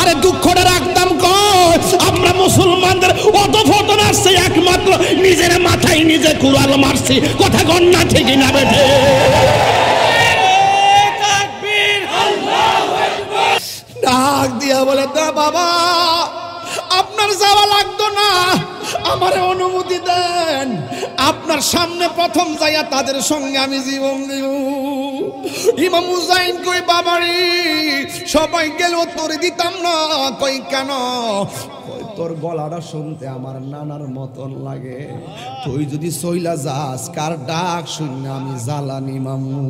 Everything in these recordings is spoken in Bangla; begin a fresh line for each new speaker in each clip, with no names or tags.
আরে দুঃখটা রাখতাম কই? আমরা মুসলমানদের অধঃপতন আসছে একমাত্র নিজের মাথায় নিজে কুড়াল মারছি। কথা কন না ঠিক না বেঠে? ডাক দিয়া বলে, তা বাবা আপনার যাওয়া লাগতো না, আমার অনুমতি দেন, আপনার সামনে প্রথম যাইয়া তাদের সঙ্গে আমি জীবন দিব। ইমাম হুসাইন কই, বাবারি সবাই গেল তোরে দিতাম না। কই কেন? তোর গলাটা শুনতে আমার নানার মতন লাগে। তুই যদি সইলা যাস কার ডাক শুন আমি জ্বালানি মামু,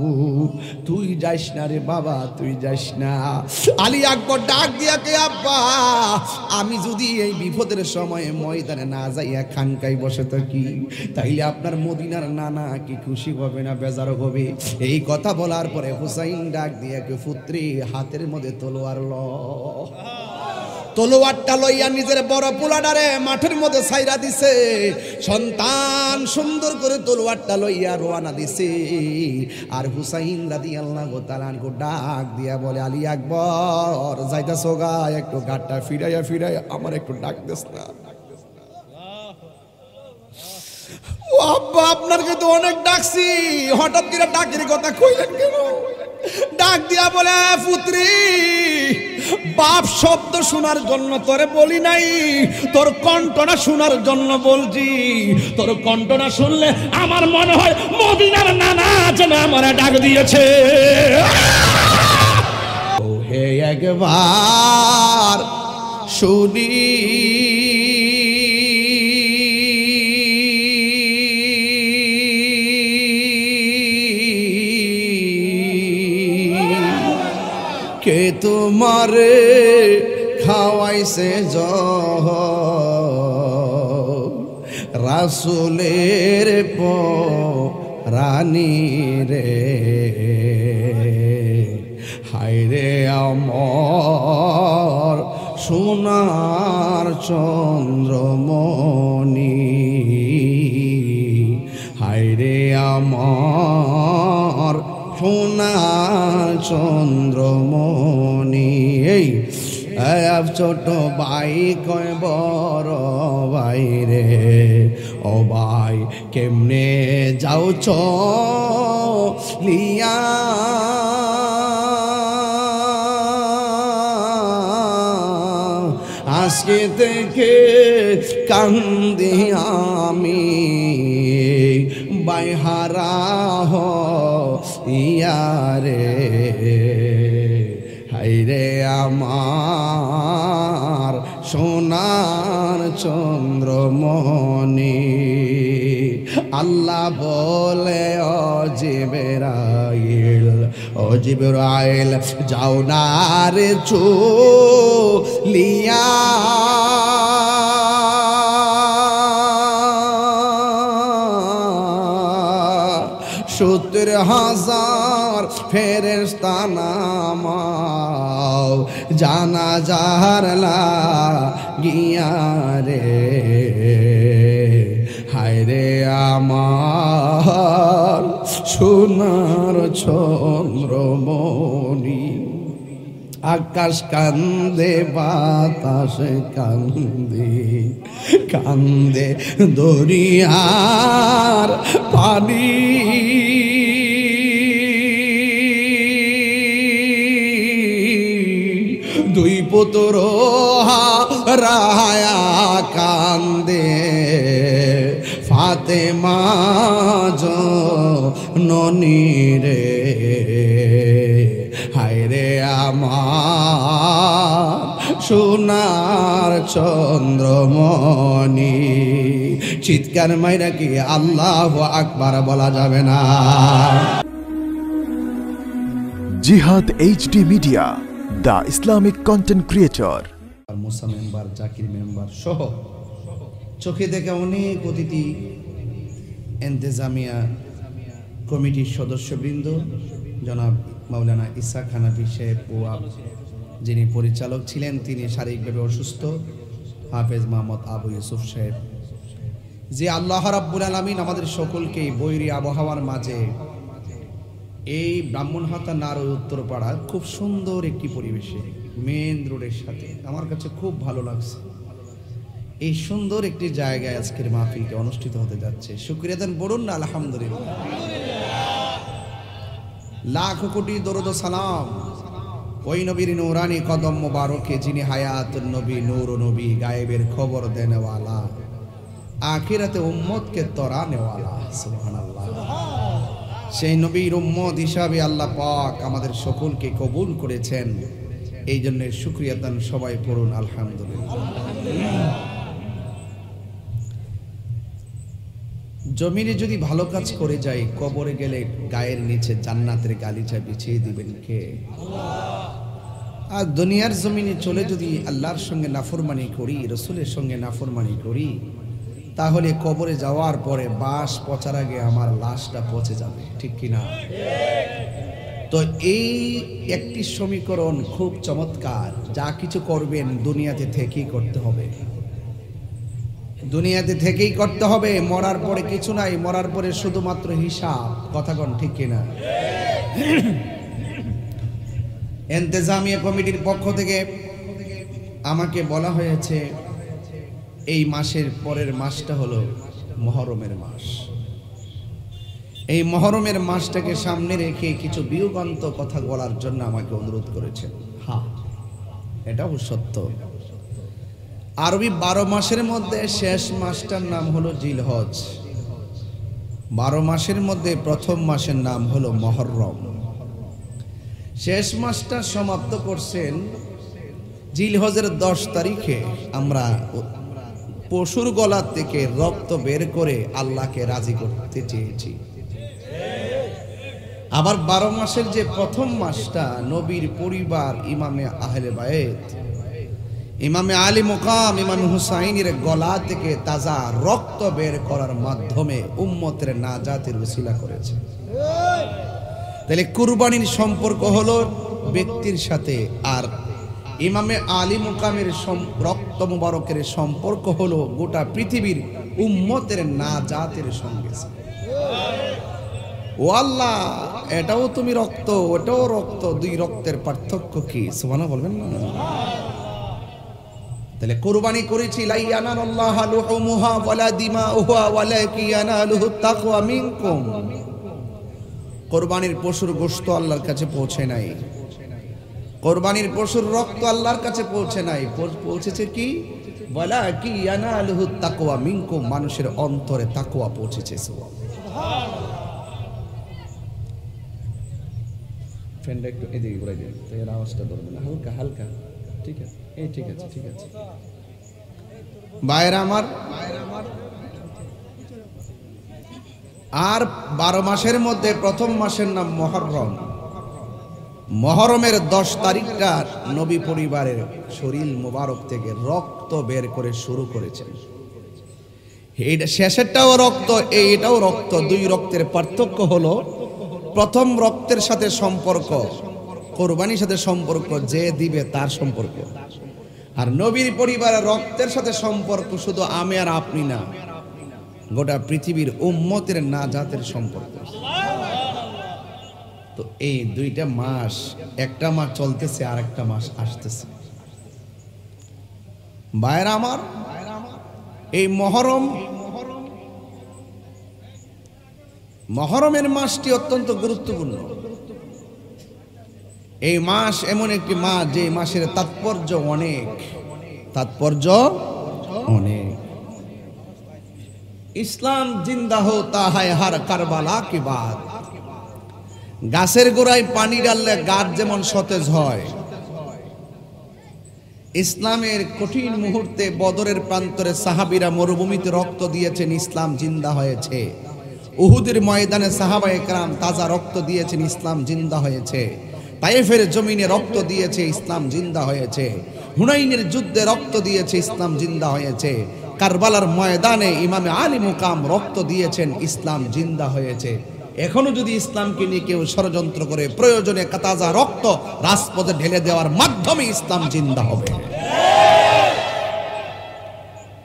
তুই যাইস না রে বাবা, তুই যাইস না। আলী আকবর ডাক দিয়া কে, আব্বা আমি যদি এই বিপদের সময়ে ময়দানে না যাইয়া খানকাই বসে থাকি তাইলে আপনার মদিনার নানা কি খুশি হবে না বেজার হবে? এই কথা বলার পরে হুসাইন ডাক দিয়া কে, পুত্রী হাতের মধ্যে তলোয়ার ল। তলোয়ারটা লইয়া নিজের বড় পোলাডারে মাঠের মধ্যে ছাইরা দিছে। সন্তান সুন্দর করে তলোয়ারটা লইয়া রওনা দিছে। আর হুসাইন রাদিয়াল্লাহু তাআলা আনহু ডাক দিয়া বলে, আলী আকবর যাইতাছো গা, একটু ঘাটটা ফিরাইয়া ফিরাইয়া আমার একটু ডাক দেস না। ও আব্বা আপনাকে তো অনেক ডাকছি, হঠাৎ করে ডাকের কথা কইলেন কেন? ডাক দিয়া বলে, পুত্রী বাপ শব্দ শোনার জন্য তোরে বলি নাই, তোর কণ্ঠটা শোনার জন্য বলছি। তোর কণ্ঠটা শুনলে আমার মনে হয় মদিনার নানা যেন আমার ডাক দিয়েছে। ও হে একবার শুনি কে তোমারে খাওয়াইছে রাসূলের রানী রে, হায়রে আমার সোনার চন্দ্রমণি, হায়রে আমার সোনার চন্দ্রমণি। এই ছোট ভাই কয় বড় ভাই রে, ও ভাই কেমনে যাও চলিয়া, আজকে থেকে কান্দি আমি বাইহারা ইয়ারে, হায়রে আমার সোনার চন্দ্রমণি। আল্লাহ বলে, ও জিবরাইল যাও না রে চলিয়া, সত্তর হাজার ফেরেশতা নামাও জানাজার লাগিয়া রে, হায়রে আমার সোনার চন্দ্রমণি। আকাশ কান্দে বাতাস কান্দে, কান্দে দরিয়ার পানি, দুই পুত্র হারায়া কান্দে, ফাতেমা জননী রে, হায়রে আমার সোনার চন্দ্রমণি। চিৎকার মাইরা কি আল্লাহু আকবার বলা যাবে না?
জিহাদ HD media, the Islamic content creator.
Musa member, Zakir member সহ চোখে দেখে অনেক অতিথি, এন্তেজামিয়া কমিটির সদস্যবৃন্দ, জনাব মাওলানা ইসা হানাফি সাহেব ও যিনি পরিচালক ছিলেন তিনি শারীরিকভাবে অসুস্থ, হাফেজ মোহাম্মদ আবু ইউসুফ সাহেব, যে আল্লাহ রাব্বুল আলামিন আমাদের সকলকে বৈরী আবহাওয়ার মাঝে এই ব্রাহ্মণহাটা নারী উত্তরপাড়া খুব সুন্দর একটি পরিবেশে মেন রোডের সাথে। আমার কাছে খুব ভালো লাগছে, এই সুন্দর একটি জায়গায় আজকের মাহফিলটি অনুষ্ঠিত হতে যাচ্ছে। শুকরিয়া দেন, বলুন না আলহামদুলিল্লাহ। লাখ কোটি দরুদ ও সালাম ওই নবীর নূরানি কদম মোবারকে, যিনি হায়াতুন নবী, নূর নবী, গায়েবের খবর দেনেওয়ালা, আখিরাতে উম্মতকে তরানেওয়ালা। সুবহানাল্লাহ। সেই নবীর উম্মত হিসাবে আল্লাহ পাক আমাদের সকলকে কবুল করেছেন, এই জন্য শুকরিয়া দান সবাই পড়ুন আলহামদুলিল্লাহ। জমিনে যদি ভালো কাজ করে যাই, কবরে গেলে গায়ের নিচে জান্নাতের গালিচা বিছিয়ে দিবেন কে? আর দুনিয়ার জমিনে চলে যদি আল্লাহর সঙ্গে নাফরমানি করি, রসুলের সঙ্গে নাফরমানি করি, তাহলে কবরে যাওয়ার পরে বাঁশ পচার আগে আমার লাশটা পচে যাবে, ঠিক কিনা? তো এই একটি সমীকরণ খুব চমৎকার। যা কিছু করবেন দুনিয়াতে থেকেই করতে হবে, দুনিয়াতে থেকেই করতে হবে। মরার পরে কিছু নাই, মরার পরে শুধুমাত্র হিসাব। কথা কোন ঠিক কিনা? ইন্তেজামিয়া কমিটির পক্ষ থেকে আমাকে বলা হয়েছে এই মাসের পরের মাসটা হলো মহরমের মাস। এই মহরমের মাসটাকে সামনে রেখে কিছু বিয়োগান্ত কথা বলার জন্য আমাকে অনুরোধ করেছেন। হ্যাঁ, এটাও সত্য। আরবি 12 মাসের মধ্যে শেষ মাসটার নাম হলো জিলহজ। 12 মাসের মধ্যে প্রথম মাসের নাম হলো মহরম। শেষ মাসটা সমাপ্ত করছেন জিলহজের 10 তারিখে। আমরা পশুর গলা থেকে রক্ত বের করে আল্লাহকে রাজি করতে চেয়েছি। আবার 12 মাসের যে প্রথম মাসটা, নবীর পরিবার, ইমামে আহলে বায়েত, ইমামে আলী মুকাম, ইমাম হুসাইনের গলা থেকে তাজা রক্ত বের করার মাধ্যমে উম্মতের নাজাতের ওসিলা করেছে। তাহলে কুরবানির সম্পর্ক হলো ব্যক্তির সাথে, আর ইমামে আলী মুকামের রক্ত মুবারকের সম্পর্ক হলো গোটা পৃথিবীর উম্মতের নাজাতের সঙ্গে। ও আল্লাহ, এটাও তুমি রক্ত, ওটাও রক্ত, দুই রক্তের পার্থক্য কি? সুবহানাল্লাহ বলবেন না? তাহলে কুরবানি করেছি, লা ইয়ানালুল্লাহু লুহুমুহা ওয়ালা দিমাউহা ওয়ালাকিন ইয়ানালুহুত তাকওয়া মিনকুম। কুরবানির পশুর গোশত আল্লাহর কাছে পৌঁছে নাই, কুরবানির পশুর রক্ত আল্লাহর কাছে পৌঁছে নাই। পৌঁছেছে কি? ওয়ালাকিন ইয়ানালুহুত তাকওয়া মিনকুম, মানুষের অন্তরে তাকওয়া পৌঁছেছে। সুবহানাল্লাহ। ফ্রেন্ড একটু এদিকে ঘুরাই দিন, তো এর আওয়াজটা ধরবে না, হালকা হালকা। ঠিক আছে, এই ঠিক আছে, ঠিক আছে। ভাইরা আমার, আর 12 মাসের মধ্যে প্রথম মাসের নাম মহরম। মহরমের 10 তারিখটা নবী পরিবারের শরীর মোবারক থেকে রক্ত বের করে শুরু করেছেন। এইটা শেষেরটাও রক্ত, এইটাও রক্ত। দুই রক্তের পার্থক্য হলো, প্রথম রক্তের সাথে সম্পর্ক, কোরবানির সাথে সম্পর্ক যে দিবে তার সম্পর্ক। আর নবীর পরিবারের রক্তের সাথে সম্পর্ক শুধু আমি আর আপনি না, গোটা পৃথিবীর উম্মতের নাজাতের সম্পর্ক। তো এই দুইটা মাস, একটা মাস চলতেছে আর একটা মাস আসতেছে। ভাইরা আমার, এই মহরমের মাসটি অত্যন্ত গুরুত্বপূর্ণ। এই মাস এমন একটি মাস যে মাসের তাৎপর্য অনেক, তাৎপর্য অনেক। ইসলাম জিন্দা হোতা হয় হর কারবালা কি বাত। গাছের গোড়ায় পানি ঢাললে গাছ যেমন সতেজ হয়, ইসলামের কঠিন মুহূর্তে বদরের প্রান্তরে সাহাবীরা মরুভূমিতে রক্ত দিয়েছেন, ইসলাম জিন্দা হয়েছে। উহুদের ময়দানে সাহাবায়ে কেরাম তাজা রক্ত দিয়েছেন, ইসলাম জিন্দা হয়েছে। তায়েফের জমিনে রক্ত দিয়েছে, ইসলাম জিন্দা হয়েছে। হুনাইনের যুদ্ধে রক্ত দিয়েছে, ইসলাম জিন্দা হয়েছে। কারবালার ময়দানে ইমামে আলী মুকাম রক্ত দিয়েছেন, ইসলাম জিন্দা হয়েছে। এখনো যদি ইসলামকে নিয়ে কেউ ষড়যন্ত্র করে, প্রয়োজনে তাজা রক্ত রাজপথে ঢেলে দেওয়ার মাধ্যমে ইসলাম জিন্দা হবে।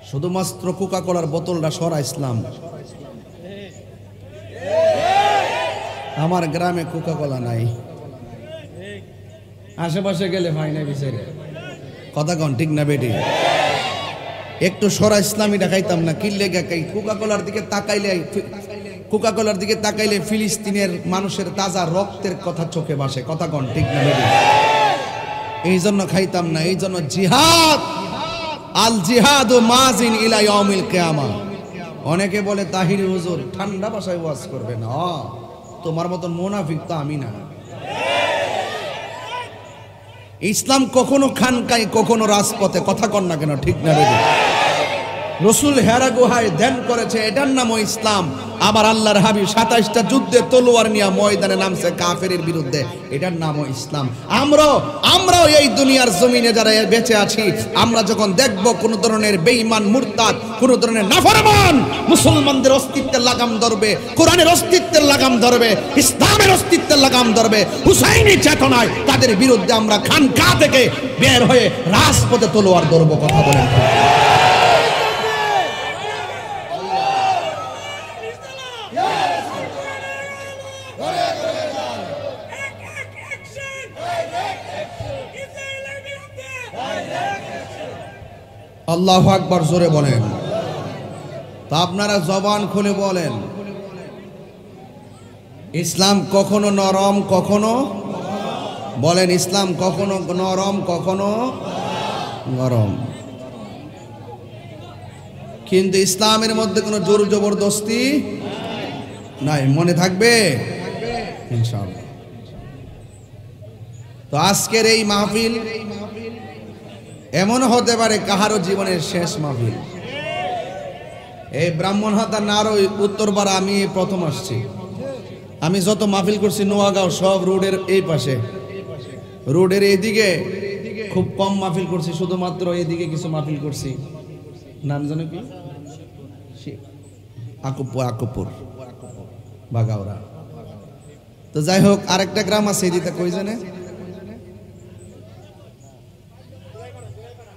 শুধুমাত্র কোকা কোলার বোতলটা সরা ইসলাম। আমার গ্রামে কোকা কোলা নাই, আশেপাশে গেলে ভাই না বিচারে কথা কন ঠিক না বেটি একটু সরা ইসলামী দেখাইতাম না কিল্লে গাকাই কোকাকোলার দিকে তাকাইলে ফিলিস্তিনের মানুষের তাজা রক্তের কথা চোখে ভাসে কথা কন ঠিক না বেটি এই জন্য খাইতাম না এই জন্য জিহাদ আল জিহাদ ও মাজিন ইলা ইয়াউমিল কিয়ামা অনেকে বলে তাহির হুজুর ঠান্ডা ভাষায় ওয়াজ করবে না তোমার মতন মুনাফিক তো আমি না ইসলাম কখনো খানকায় কখনো রাজপথে কথা কন না কেন ঠিক না বেদি রসুল হেরা গুহায় ধ্যান করেছে এটার নামও ইসলাম আবার আল্লাহর হাবিব 27টা যুদ্ধে তলোয়ার নিয়ে ময়দানে নামছে কাফেরের বিরুদ্ধে এটার নামও ইসলাম আমরাও এই দুনিয়ার জমিনে যারা বেঁচে আছি আমরা যখন দেখব কোন ধরনের বেঈমান মুরতাদ কোন ধরনের নাফরমান মুসলমানদের অস্তিত্বের লাগাম ধরবে কোরআনের অস্তিত্বের লাগাম ধরবে ইসলামের অস্তিত্বের লাগাম ধরবে হুসাইনি চেতনায় তাদের বিরুদ্ধে আমরা খানকা থেকে বের হয়ে রাজপথে তলোয়ার ধরব কথা বলেন আল্লাহু আকবার জোরে বলেন তা আপনারা জবান খুলে বলেন ইসলাম কখনো নরম কখনো বলেন ইসলাম কখনো নরম কখনো গরম কিন্তু ইসলামের মধ্যে কোনো জোর জবরদস্তি নাই মনে থাকবে ইনশাআল্লাহ তো আজকের এই মাহফিল এমন হতে পারে কাহারও জীবনের শেষ মাহফিল এই ব্রাহ্মণহাটা নারই উত্তরপাড়া আমি প্রথম আসছি আমি যত মাহফিল করছি নোয়াগাঁও সব রোডের এই পাশে রোডের এইদিকে খুব কম মাহফিল করছি শুধুমাত্র এইদিকে কিছু মাহফিল করছি নাম জানো কি আকুপুর বাগাওরা তো যাই হোক আরেকটা গ্রাম আছে এদিকে কই জানে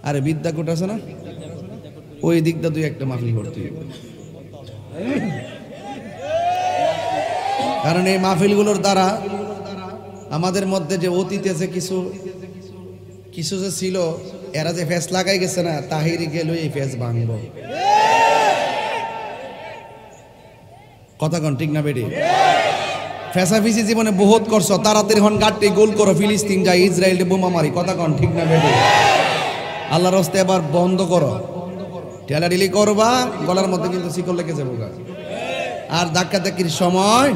আরে বিদ্যাকোট আছে না ওই দিকটা তুই একটা মাহফিল করতে কারণ এই মাহফিলগুলোর দ্বারা আমাদের মধ্যে যে অতীতে যে কিছু যে ছিল এরা যে ফেস লাগাই গেছে না তাহিরি গেল এই ফেস ভাঙবো কথা কন ঠিক না বেটি ফেসাফিসি জীবনে বহুত করছো তাড়াতাড়ি হন গাড়টি গোল করো ফিলিস্তিন যায় ইসরায়েল বোমা মারি কথা কন ঠিক না বেটি আল্লাহর রাস্তে এবার বন্ধ করো ঠেলাঢিলি করবা গলার মধ্যে কিন্তু শিকল লেগে যাবো আর ধাক্কা ধাক্কির সময়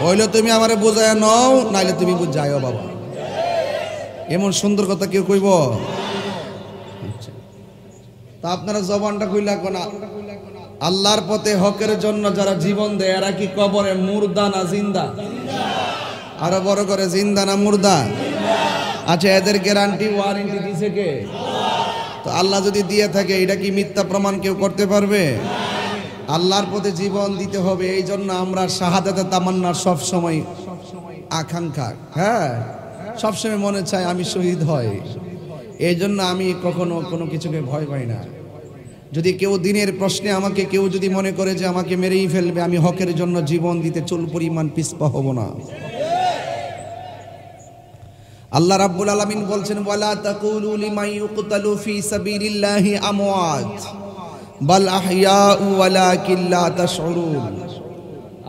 হইলে তুমি আমারে বোঝায় নাও নাইলে তুমি বুঝাইও বাবা এমন সুন্দর কথা কেউ কইব তা আপনারা জবানটা কইলা কোনা আল্লাহর পথে হকের জন্য যারা জীবন দেয় এরা কি কবরে মুর্দা না জিন্দা আরো বড় করে জিন্দা না মুর্দা আচ্ছা এদের গ্যারান্টি ওয়ারেন্টি দিছে কে তো আল্লাহ যদি দিয়ে থাকে এটা কি মিথ্যা প্রমাণ কেউ করতে পারবে আল্লাহর পথে জীবন দিতে হবে এই জন্য আমরা শাহাদাতের তামান্না সব সময় আকাঙ্ক্ষা হ্যাঁ সবসময় মনে চায় আমি শহীদ হই এই জন্য আমি কখনো কোনো কিছুকে ভয় পাই না যদি কেউ দিনের প্রশ্নে আমাকে কেউ যদি মনে করে যে আমাকে মেরেই ফেলবে আমি হকের জন্য জীবন দিতে চুল পরিমাণ পিছপা হব না আল্লাহ রাব্বুল আলামিন বলছেন ওয়ালা তাকুলু লিমান ইউকতালু ফি সাবিলিল্লাহি আমওয়াত বাল আহইয়াউ ওয়ালাকিন লা তাশউরুন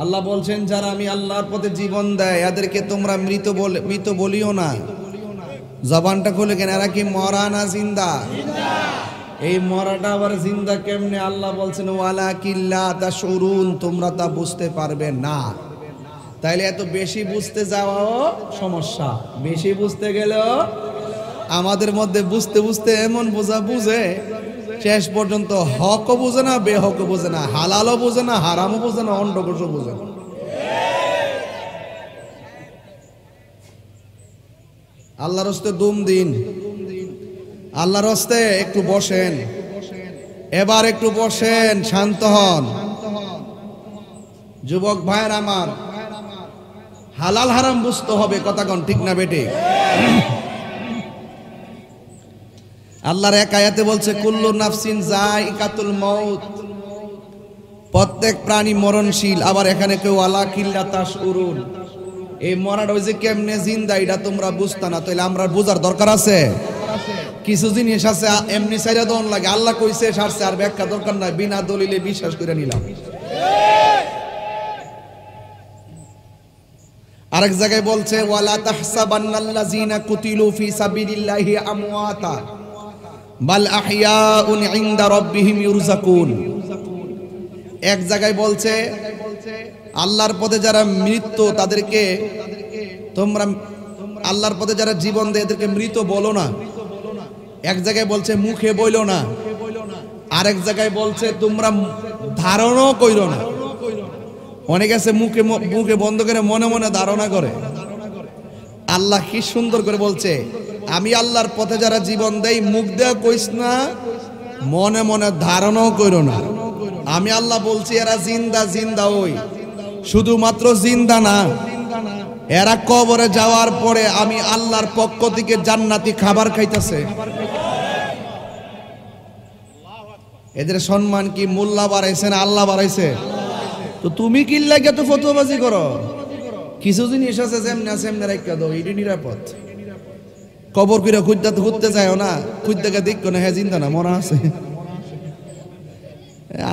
আল্লাহ বলছেন যারা আমি আল্লাহর পথে জীবন দেয় এদেরকে তোমরা মৃত বলিও না জবানটা খুলে কেন এরা কি মরা না জিন্দা এই মরাটা আবার জিন্দা কেমনে আল্লাহ বলছেন ওয়ালাকিন লা তাশউরুন তোমরা তা বুঝতে পারবে না তাইলে এত বেশি বুঝতে যাওয়াও সমস্যা বেশি বুঝতে গেলেও আমাদের মধ্যে বুঝতে বুঝতে এমন বুঝে শেষ পর্যন্ত হকও বুঝে না বেহকও বুঝে না হালালও বুঝে না হারামও বুঝে না অন্ডকোষও বুঝে না আল্লাহর হস্তে দুম দিন আল্লাহর হস্তে একটু বসেন এবার একটু বসেন শান্ত হন যুবক ভাইয়ের আমার হালাল হারাম বুঝতে হবে কথা কোন ঠিক না বেটে আল্লাহর এক আয়াতে বলছে কুল্লু নাফসিন যায়িকাতুল মাউত প্রত্যেক প্রাণী মরণশীল আবার এখানে কেউ ওয়ালাকিন লা তাশউরুন এই মরাটা ওই যে কেমনে জিন্দা এটা তোমরা বুঝতা না, তাহলে আমরা বোঝার দরকার আছে। কিছু জিনিস আছে এমনি সাইরা দন লাগে, আল্লাহ কইছে সারছে, আর ব্যাখ্যা দরকার নাই, বিনা দলিলে বিশ্বাস করে নিলাম। আরেক জায়গায় বলছে ওয়ালা তাহসাবান্নাল্লাযিনা কুতিলু ফি সাবিলিল্লাহি আমওয়াতা বাল আহইয়াউন ইনদা রাব্বিহিম ইরযাকুন। এক জায়গায় বলছে আল্লাহর পথে যারা মৃত্যু তাদেরকে তোমরা আল্লাহর পথে যারা জীবন দেয় এদেরকে মৃত বলো না। এক জায়গায় বলছে মুখে বইলো না, আরেক জায়গায় বলছে তোমরা ধারণাও কইরো না। অনেক আছে মুখে মুখে বন্ধ করে মনে মনে ধারণা করে। আল্লাহ কি সুন্দর করে বলছে, আমি আল্লাহর পথে যারা জীবন দেই মুখ দেয়া কইস না, মনে মনে ধারণাও কইরো না। আমি আল্লাহ বলছি এরা জিন্দা জিন্দা, ওই শুধুমাত্র জিন্দা না, এরা কবরে যাওয়ার পরে আমি আল্লাহর পক্ষ থেকে জান্নাতি খাবার খাইতেছে। এদের সম্মান কি মোল্লা বাড়াইছে না আল্লাহ বাড়াইছে? তো তুমি কি লাগে তো ফতোয়াবাজি করো? কিছু জিনিস আছে যেমনি আছে এমনি রাখা দাও, এটি নিরাপদ। কবর করে খুঁজতে ঘুরতে যাও না, খুঁজতে গিয়ে দেখো না হ্যাঁ জিন্দা না, মরা আছে।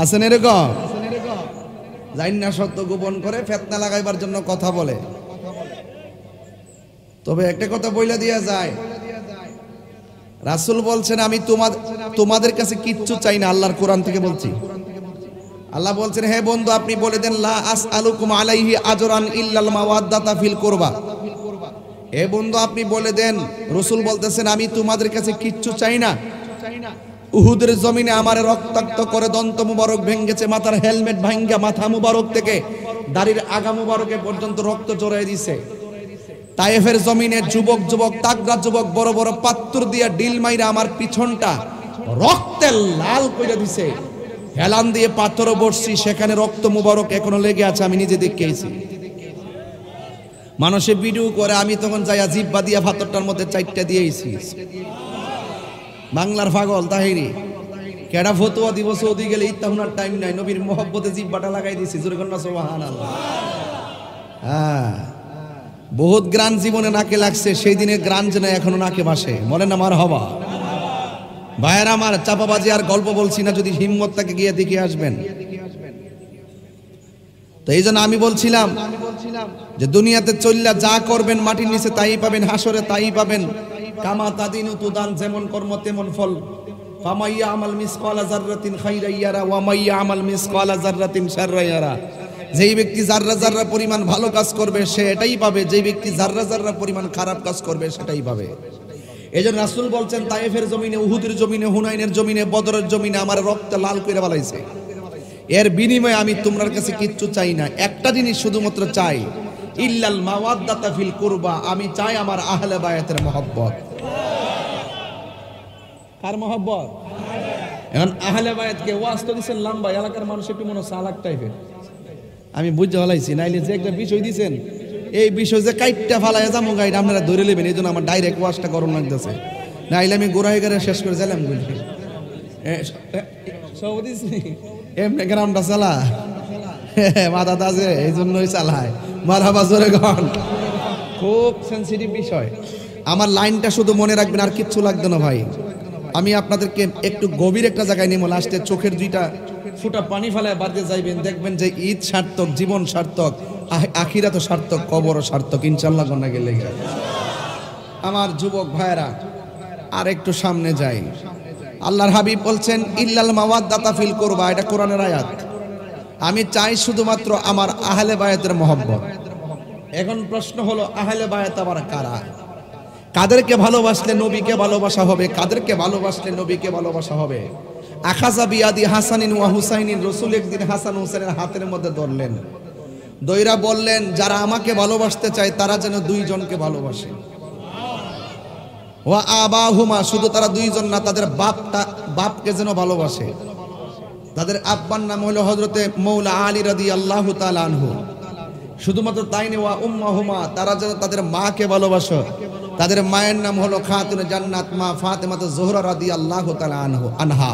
আছেন এরকম জানি না, সত্য গোপন করে ফেতনা লাগাইবার জন্য কথা বলে। তবে একটা কথা বইলা দিয়া যায়, রাসূল বলছেন আমি তোমাদের কাছে কিচ্ছু চাই না, আল্লাহর কোরআন থেকে বলছি। আল্লাহ বলছেন হে বন্ধু আপনি বলে দেন লা আসআলুকুম আলাইহি আজরান ইল্লাল মাওয়াদ্দাতা ফিল কুরবা। হে বন্ধু আপনি বলে দেন, রাসূল বলতেছেন আমি তোমাদের কাছে কিচ্ছু চাই না। উহুদের জমিনে আমারে রক্তাক্ত করে দন্ত মুবারক ভেঙ্গেছে, মাথার হেলমেট ভাঙ্গা মাথা মুবারক থেকে দাড়ির আগা মুবারকে পর্যন্ত রক্ত জড়াই দিছে। তায়েফের জমিনে যুবক যুবক তাগড়া যুবক বড় বড় পাত্তর দিয়া ডিল মাইরা আমার পিছনটা রক্তে লাল কইরা দিছে। হেলান দিয়ে পাথরও বসছি, সেখানে রক্ত মুবারক এখনো লেগে আছে, আমি নিজে দেখেছি। মানুষে ভিডিও করে, আমি তখন যাইয়া জিব্বা দিয়া পাথরটার মধ্যে চারটা দিয়েছি। বাংলার পাগল তাহিরি কেডা ফতোয়া দিব, সৌদি গেলে ইত্তাহুনার টাইম নাই, নবীর মোহব্বতে জিব্বাটা লাগাই দিয়েছি। জোরে কন্যা সুবহানাল্লাহ। হ্যাঁ, বহুত গ্রান জীবনে নাকে লাগছে, সেই দিনে গ্রান যেন এখনো নাকে ভাসে। বলেন আমার হবা ভাইয়ের আমার, চাপাবাজি আর গল্প বলছি না, যদি হিম্মত থাকে গিয়ে দেখে আসবেন। তো এই জন্য আমি বলছিলাম যে দুনিয়াতে চললা যা করবেন মাটির নিচে তাই পাবেন, হাসরে তাই পাবেন। কামা তাদিনু তুদান, যেমন কর্ম তেমন ফল। ফামাইয়া আমাল মিসকালা যাররাতিন খাইরা ইয়ারা ওয়া মাইয়া আমাল মিসকালা যাররাতিন শাররা ইয়ারা। যেই ব্যক্তি যাররা যাররা পরিমাণ ভালো কাজ করবে সে এটাই পাবে, যেই ব্যক্তি যাররা যাররা পরিমাণ খারাপ কাজ করবে সেটাই পাবে। এজন্য রাসূল বলছেন তায়েফের জমিনে, উহুদের জমিনে, হুনাইনের জমিনে, বদরের জমিনে আমার রক্ত লাল করে বালাইছে। এর বিনিময়ে আমি তোমার কাছে কিচ্ছু চাই না, একটা জিনিস শুধুমাত্র চাই, ইল্লাল মাওয়াদ্দাতা ফিল কুরবা। আমি চাই আমার আহলে বায়াতের মহব্বত। কার মহব্বত? এখন আহলে বায়াতকে ওয়াজ তো দিচ্ছেন লম্বা, এলাকার মানুষ একটু মনে চালাক টাইপের, আমি বুঝতে হলাইছি। নাইলে যে একটা বিষয় দিচ্ছেন, এই বিষয় যে কাইটটা ফালাইয়া যাবো গাইড আপনারা ধরে নেবেন, এই জন্য আমার ডাইরেক্ট ওয়াজটা গরম লাগতেছে। নাইলে আমি গোড়াই করে শেষ করে যাইলাম বলি এমনি গ্রামটা চালা মাথা তাজে, এই জন্যই চালায় মারাবা জোরে গন। খুব সেন্সিটিভ বিষয়, আমার লাইনটা শুধু মনে রাখবেন, আর কিচ্ছু লাগবে না ভাই। আমি আপনাদেরকে একটু গভীর একটা জায়গায় নিয়ে লাস্টে চোখের দুইটা ফুটা পানি ফেলায় বাড়তে যাইবেন, দেখবেন যে ঈদ সার্থক, জীবন সার্থক, আখিরাত সার্থক, কবরও সার্থক ইনশাআল্লাহ। গন্না গেলে আমার যুবক ভাইরা আর একটু সামনে যাই। আল্লাহর হাবিব বলছেন ইল্লাল মাওয়াদ্দাতা ফিল কুরবা, এটা কোরআনের আয়াত। আমি চাই শুধুমাত্র আমার আহলে বায়াতের মহব্বত। এখন প্রশ্ন হলো আহলে বায়াত আবার কারা? কাদেরকে ভালোবাসলে নবীকে ভালোবাসা হবে? কাদেরকে ভালোবাসলে নবীকে ভালোবাসা হবে? আখাযা বিয়াদি হাসানিন ওয়া হুসাইনিন, রাসূল একদিন হাসান হুসাইনের হাতের মধ্যে ধরলেন, দইরা বললেন যারা আমাকে ভালোবাসতে চায় তারা যেন দুইজনকে ভালোবাসে। ওয়া আবাহুমা, শুধু তারা দুইজন না, তাদের বাপকে যেন ভালোবাসে। তাদের আব্বার নাম হলো হযরতে মৌলা আলী রাদিয়াল্লাহু তাআলা আনহু। শুধুমাত্র তাই নয়, ওয়া উম্মাহুমা, তারা যেন তাদের মাকে ভালোবাসে। তাদের মায়ের নাম হলো খাতুনে জান্নাত মা ফাতেমাতুয যোহরা রাদিয়াল্লাহু তাআলা আনহা।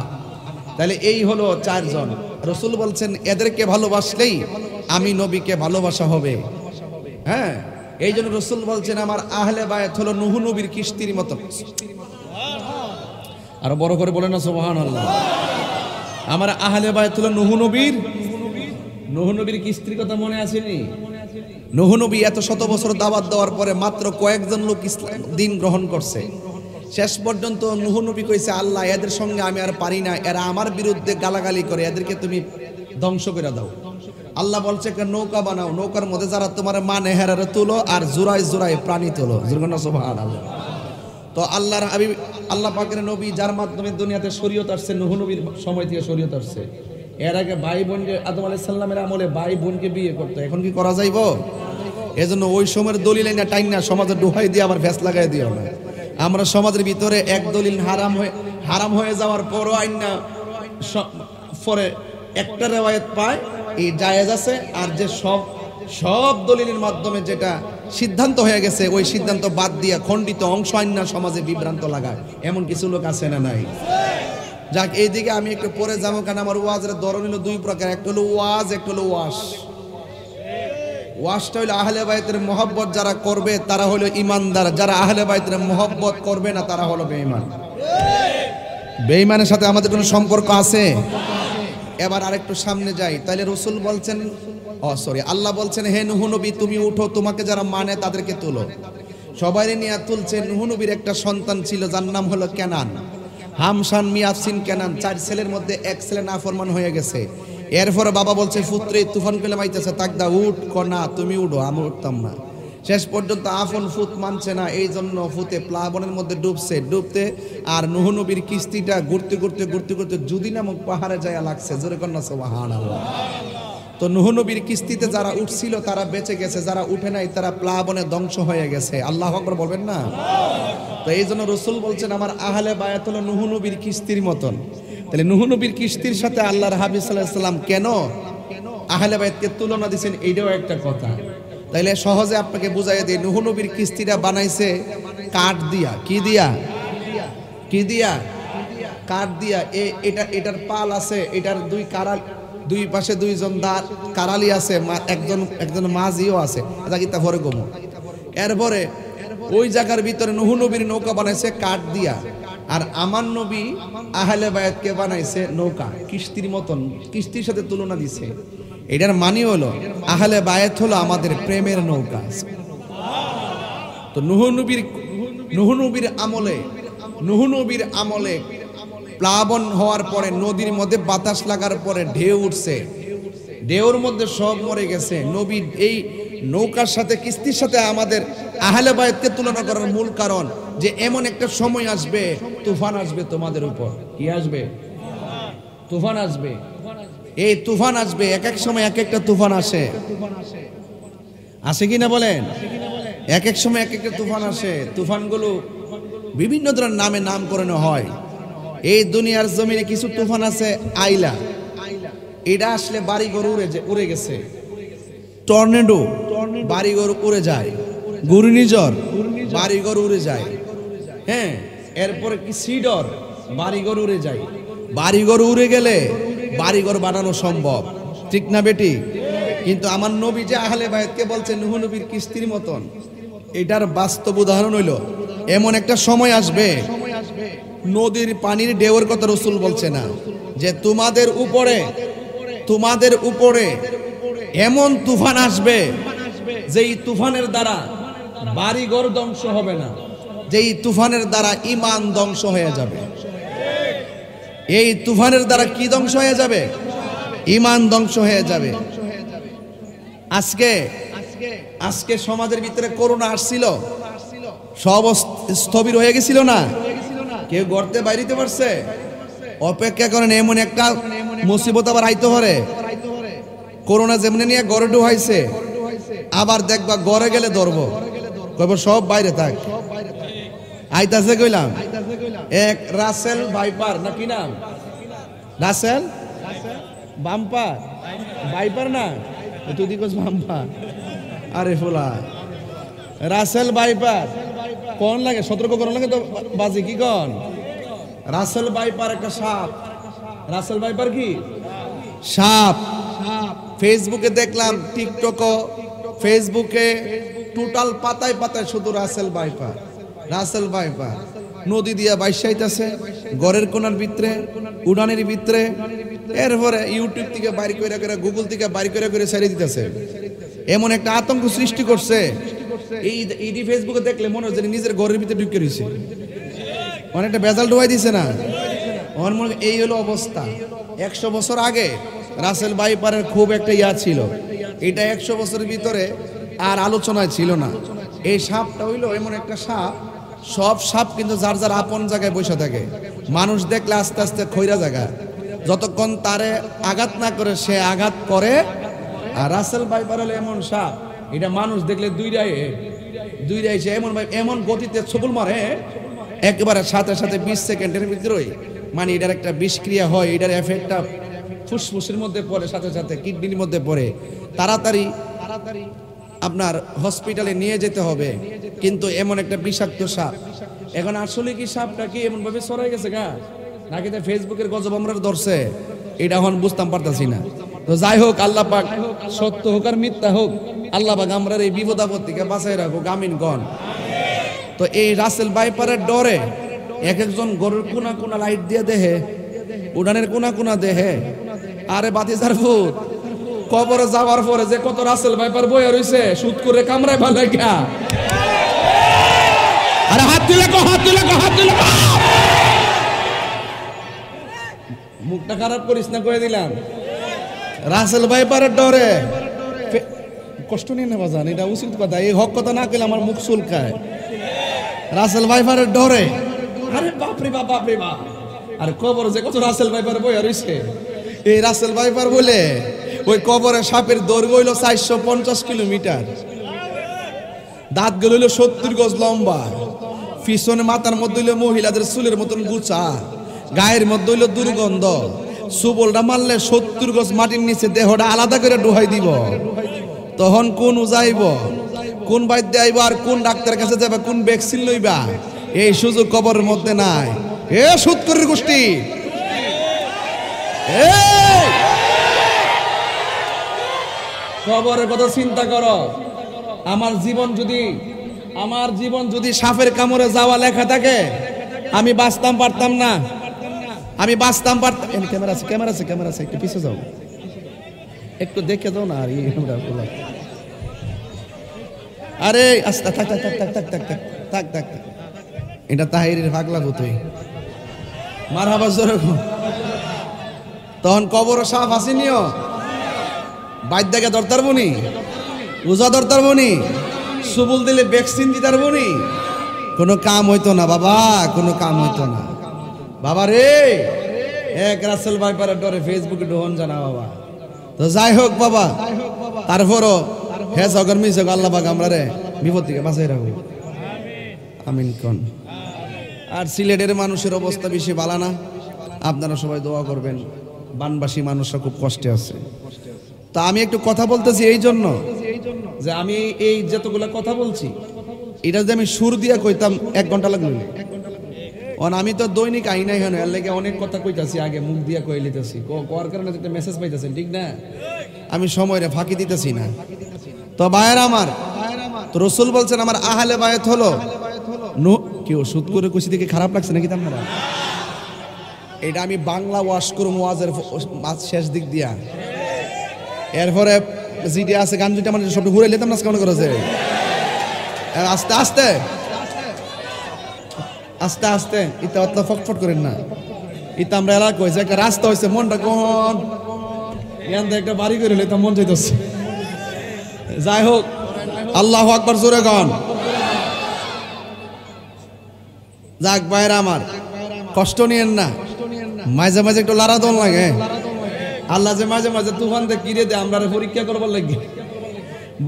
তাহলে এই হলো চারজন। রাসূল বলছেন এদেরকে ভালোবাসলেই আমি নবীকে ভালোবাসা হবে। হ্যাঁ, এই জন্য রাসূল বলছেন আমার আহলে বায়াত হলো নূহ নবীর কিস্তির মতো। আর বড় করে বলেন না সুবহানাল্লাহ। আমার আহলে বায়াত হলো নূহ নবীর কিস্তির কথা মনে আসেনি? নূহ নবী এত শত বছর দাওয়াত দেওয়ার পরে মাত্র কয়েকজন লোক ইসলাম দিন গ্রহণ করছে। শেষ পর্যন্ত নূহ নবী কইছে আল্লাহ এদের সঙ্গে আমি আর পারি না, এরা আমার বিরুদ্ধে গালাগালি করে, এদেরকে তুমি ধ্বংস করে দাও। আল্লাহ বলছে একটা নৌকা বানাও, নৌকার মধ্যে যারা তোমার মানে হেরারে তুলো আর জোড়ায় জোড়ায় প্রাণী তোলো। সুবহানাল্লাহ। তো আল্লাহর হাবিব আল্লাহ পাকের নবী যার মাধ্যমে দুনিয়াতে শরীয়ত আসছে, নূহ নবীর সময় থেকে শরীয়ত আসছে। এর আগে ভাই বোনকে আদম আলাইহিস সালামের আমলে ভাই বোনকে বিয়ে করতো, এখন কি করা যাইব? এজন্য ওই সময়ের দলিল না টাইন না সমাজে ডুহাই দিয়ে আবার ফেস লাগাই দিও না। আমরা সমাজের ভিতরে এক দলিল হারাম হয়ে যাওয়ার পরও আইন না পরে একটা রেওয়ায়েত পায় এই জায়েজ আছে, আর যে সব দলিলের মাধ্যমে যেটা সিদ্ধান্ত হয়ে গেছে ওই সিদ্ধান্ত বাদ দিয়ে খণ্ডিত অংশ আইন না সমাজে বিভ্রান্ত লাগায়, এমন কিছু লোক আছে না নাই? যাক, এইদিকে আমি একটু পরে যাবো, কারণ আমার ওয়াজের ধরন হলো দুই প্রকার, একটা হলো ওয়াজ, একটা হলো ওয়াশ। ওয়াশটা হলো আহলে বাইতের মহব্বত যারা করবে তারা হলো ইমানদার, যারা আহলে বাইতের মহব্বত করবে না তারা হলো বেঈমান। বেঈমানের সাথে আমাদের কোনো সম্পর্ক আছে? এবার আরেকটু সামনে যাই, তাহলে রাসূল বলছেন আল্লাহ বলছেন হে নূহ নবী তুমি উঠো, তোমাকে যারা মানে তাদেরকে তুলো। সবাই নিয়ে তুলছে। নূহ নবীর একটা সন্তান ছিল যার নাম হলো কেনান। হামশান মিয়াফসিন কেনান, 4 ছেলের মধ্যে এক ছেলে নাফরমান হয়ে গেছে। এরপরে বাবা বলছে পুত্রে তুফান কইলে মাইতেছে তাকদা উঠ, না তুমি উঠো, আমি উঠতাম না। শেষ পর্যন্ত আফন ফুত মানছে না, এই জন্য ফুতে প্লাবনের মধ্যে ডুবতে আর নূহ নবীর কিস্তিটা ঘুরতে ঘুরতে জুদি নামক পাহাড়ে যায় লাগছে। জোরে কন্যা সুবহানাল্লাহ। তো নূহ নবীর কিস্তিতে যারা উঠছিল তারা বেঁচে গেছে, যারা উঠে নাই তারা প্লাবনে ধ্বংস হয়ে গেছে। আল্লাহু আকবার বলবেন না? তো এই জন্য রাসূল বলছেন আমার আহলে বায়াত হলো নূহ নবীর কিস্তির মতন। তাহলে নূহ নবীর কিস্তির সাথে আল্লাহর হাবিব সাল্লাল্লাহু আলাইহি সাল্লাম কেন আহলে বায়াতকে তুলনা দিয়েছেন, এইটাও একটা কথা। তাইলে সহজে আপনাকে বুঝাই দিই, নূহ নবীর কিস্তিটা বানাইছে কাঠ দিয়া। কি দিয়া? কাঠ দিয়া। এটার পাল আছে, এটার দুই পাশে দুইজন কারালি আছে, একজন মাঝিও আছে। জাগিতা ভরে গমু। এরপরে ওই জায়গার ভিতরে নূহ নবীর নৌকা বানাইছে কাঠ দিয়া, আর আমার নবী আহলে বায়াতকে বানাইছে নৌকা কিস্তির মতন, কিস্তির সাথে তুলনা দিছে। এটার মানে হলো আহলে বায়াত হলো আমাদের প্রেমের নৌকা। তো নূহ নবীর আমলে প্লাবন হওয়ার পরে নদীর মধ্যে বাতাস লাগার পরে ঢেউ উঠছে, ঢেউর মধ্যে সব মরে গেছে। নবী এই নৌকার সাথে কিস্তির সাথে আমাদের আহলে বায়াতকে তুলনা করার মূল কারণ যে এমন একটা সময় আসবে, তুফান আসবে তোমাদের উপর। কি আসবে? তুফান আসবে। এই তুফান আসবে, এক এক সময় এক একটা তুফান আসে কিনা বলেন? এক এক সময় এক একটা তুফান আসে। তুফানগুলো বিভিন্ন ধরনের নামে নামকরণ হয়। এই দুনিয়ার জমিনে কিছু তুফান আছে আইলা, এটা আসলে বাড়িঘর উড়ে গেছে। টর্নেডো, বাড়িঘর উড়ে যায়। ঘূর্ণিঝড়, বাড়িঘর উড়ে যায়। হ্যাঁ, এরপরে কি সিডর, বাড়িঘর উড়ে যায়। বাড়িঘর উড়ে গেলে বাড়িঘর বানানো সম্ভব, ঠিক না বেটি? কিন্তু আমার নবী যে আহলে বায়াতকে বলছে নূহ নবীর কিস্তির মতন, এটার বাস্তব উদাহরণ হইল এমন একটা সময় আসবে, নদীর পানির ঢেউয়ের কথা রাসূল বলছে না, যে তোমাদের উপরে এমন তুফান আসবে যেই তুফানের দ্বারা বাড়িঘর ধ্বংস হবে না, যেই তুফানের দ্বারা ঈমান ধ্বংস হয়ে যাবে। এই তুফানের দ্বারা কি ধ্বংস হয়ে যাবে? ঈমান ধ্বংস হয়ে যাবে। আজকে সমাজের ভিতরে করোনা আসছিল, সব স্থবির হয়ে গেছিল না? কেউ গড়তে বাইরিতে পারছে? অপেক্ষা করেন, এমন একটা মুসিবত আবার আইতে পারে। করোনা যেমনি নিয়ে গড়ে ঢুকাইছে, আবার দেখবা গড়ে গেলে ধরবো, কইব সব বাইরে থাক। আইতাছে কইলাম এক রাসেল ভাইপার, না কি নাম? রাসেল বাম্পার, ভাইপার না তুই দিকস বাম্পার। আরে ফোলা রাসেল ভাইপার কোন লাগে? সতর্ক করন লাগে তো বাজি কি কন? রাসেল ভাইপার একটা সাপ। রাসেল ভাইপার কি? সাপ। ফেসবুকে দেখলাম, টিকটক, ফেসবুকে টোটাল পাতায় পাতায় শুধু রাসেল ভাইপার, রাসেল ভাইপার। নদী দিয়া বাইশাইতেছে ঘরের কোনার ভিতরে, উড়ানের ভিতরে, এরপরে ইউটিউব থেকে বাইর করে করে, গুগল থেকে বাইর করে করে ছেড়ে দিতেছে। এমন একটা আতঙ্ক সৃষ্টি করছে, এই ফেসবুকে দেখলে মনে হচ্ছে নিজের ঘরের ভিতরে ঢুকে রয়েছে, অনেকটা বেজাল ডুবাই দিছে না। এই হলো অবস্থা। 100 বছর আগে রাসেল ভাইপারের খুব একটা ইয়া ছিল, এটা 100 বছরের ভিতরে আর আলোচনায় ছিল না। এই সাপটা হইলো এমন একটা সাপ, সব সাপ কিন্তু যার যার আপন জায়গায় বসে থাকে, মানুষ দেখলে আস্তে আস্তে খৈরা জায়গা, যতক্ষণ তারে আঘাত না করে সে আঘাত করে। আর রাসেল ভাইপার হলো এমন সাপ, এটা মানুষ দেখলে দুইটাই সে এমন গতিতে ছবল মারে একেবারে সাথে সাথে 20 সেকেন্ডের ভিতরেই, মানে এটার একটা বিষক্রিয়া হয়, এটার এফেক্টটা ফুসফুসের মধ্যে পড়ে, সাথে সাথে কিডনির মধ্যে পড়ে, তাড়াতাড়ি আপনার হসপিটালে নিয়ে যেতে হবে। কিন্তু এমন একটা বিষাক্ত সাপ। এখন আসলে কি সাপটা কি এমন ভাবে ছড়াই গেছে গা, নাকি তো ফেসবুকের গজব আমরা ধরছে, এটা এখন বুঝতাম পারতাছি না। তো যাই হোক, আল্লাহ পাক সত্য হোক আর মিথ্যা হোক, আল্লাহ পাক আমরা এই বিপদ আপদ থেকে বাঁচাই রাখুক, আমিন গণ। তো এই রাসেল ভাইপারের ডরে এক একজন গরুর কোনা কোনা লাইট দিয়ে দেহে, উড়ানের কোনা কোনা দেহে। আরে বাতিজার ভূত, কবরে যাওয়ার পরে যে কত রাসেল ভাইপার বইয়া রইছে, সুদ করে কামড়ায় ভালো গা। আরে হাত তুলে কো, হাত তুলে কো, হাত তুলে কো। মুখটা খারাপ করিস না, কয়ে দিলাম। রাসেল ভাইপারের ডরে কষ্ট নিয়ে নেওয়া যান, এটা উচিত কথা। এই হক কথা না কইলে আমার মুখ চুলকায়। রাসেল ভাইপারের ডরে, আরে বাপরে বাপ, বাপরে বাপ। আর কবর যে কত রাসেল ভাইপার বইয়া রইছে, এই রাসেল ভাইপার বলে ওই কবরে সাপের দৈর্ঘ্য হইল 450 কিলোমিটার, দাঁতগুলো হইল 70 গজ লম্বা, পিছনে মাথার মধ্যে হইল মহিলাদের চুলের মতন গুছা, গায়ের মধ্যে হইল দুর্গন্ধ। সুবলটা মারলে 70 গজ মাটির নিচে দেহটা আলাদা করে ডুহাই দিব। তখন কোন উজাইব, কোন বাইদ্য আইব, আর কোন ডাক্তারের কাছে যাবে, কোন ভ্যাকসিন লইবা, এই সুযোগ কবরের মধ্যে নাই। এ সুৎকরের গোষ্ঠী, কবরের কথা চিন্তা করো। আমার জীবন যদি সাপের কামড়ে যাওয়া লেখা থাকে, আমি বাঁচতাম পারতাম না, আমি বাঁচতাম পারতাম। ক্যামেরা আছে, ক্যামেরা আছে, ক্যামেরা আছে, একটু পিছিয়ে যাও, একটু দেখে দাও না। আরে আস্তে থাক থাক থাক থাক থাক থাক থাক থাক থাক, এটা তাহিরের পাগলা ভূতই মারহাবা জোরে। তখন কবর সাপ আসেনিও, বাইদ্যাকে দরতার বনি, রোজা দরতার বনি, সুবুল দিলে ভ্যাকসিন দিতার বনি, কোনো কাম হইতো না বাবা, কোনো কাম হইতো না বাবা রে। এক রাসেল ভাইপারের ডরে ফেসবুকে ডোহন জানা বাবা। তো যাই হোক বাবা, তারপরও হ্যাঁ সগর মিস আল্লাহ পাক আমরা রে বিপদ থেকে বাঁচাই রাখবো, আমিন কোন। আর সিলেটের মানুষের অবস্থা বেশি ভালো না, আপনারা সবাই দোয়া করবেন, বানবাসী মানুষরা খুব কষ্টে আছে। তা আমি একটু কথা বলতেছি এই জন্য যে আমি এই যতগুলা কথা বলছি, এটা যদি আমি সুর দিয়া কইতাম 1 ঘন্টা লাগলো। আমি তো দৈনিক আইনা এখানে, এর লেগে অনেক কথা কইতাছি, আগে মুখ দিয়া কই লিতেছি, কোয়ার কারণে একটা মেসেজ পাইতেছেন, ঠিক না? আমি সময়রে ফাঁকি দিতেছি না। তো ভাইয়ের আমার, তো রসুল বলছেন আমার আহলে বায়াত হলো কেউ সুদ করে কুচি দেখে খারাপ লাগছে নাকি আপনারা? এটা আমি বাংলা ওয়াশ করুম, ওয়াজের শেষ দিক দিয়া। এরপরে জিডি আছে, গান দুইটা মানে সব ঘুরে নিতাম না, কেমন করেছে। আস্তে আস্তে আস্তে আস্তে, ইতা অত ফটফট করেন না। ইতা আমরা এলাকা হয়েছে, একটা রাস্তা হয়েছে, মনটা কোন একটা বাড়ি করে নিতাম, মন চাইতেছে। যাই হোক, আল্লাহু আকবার জোরে গান। যাক ভাইরা আমার, কষ্ট নিয়েন না, মাঝে মাঝে একটু লারা দল লাগে। আল্লাহ যে মাঝে মাঝে তুফান দিয়ে কিরে দেয়, আমরা পরীক্ষা করবার লাগে।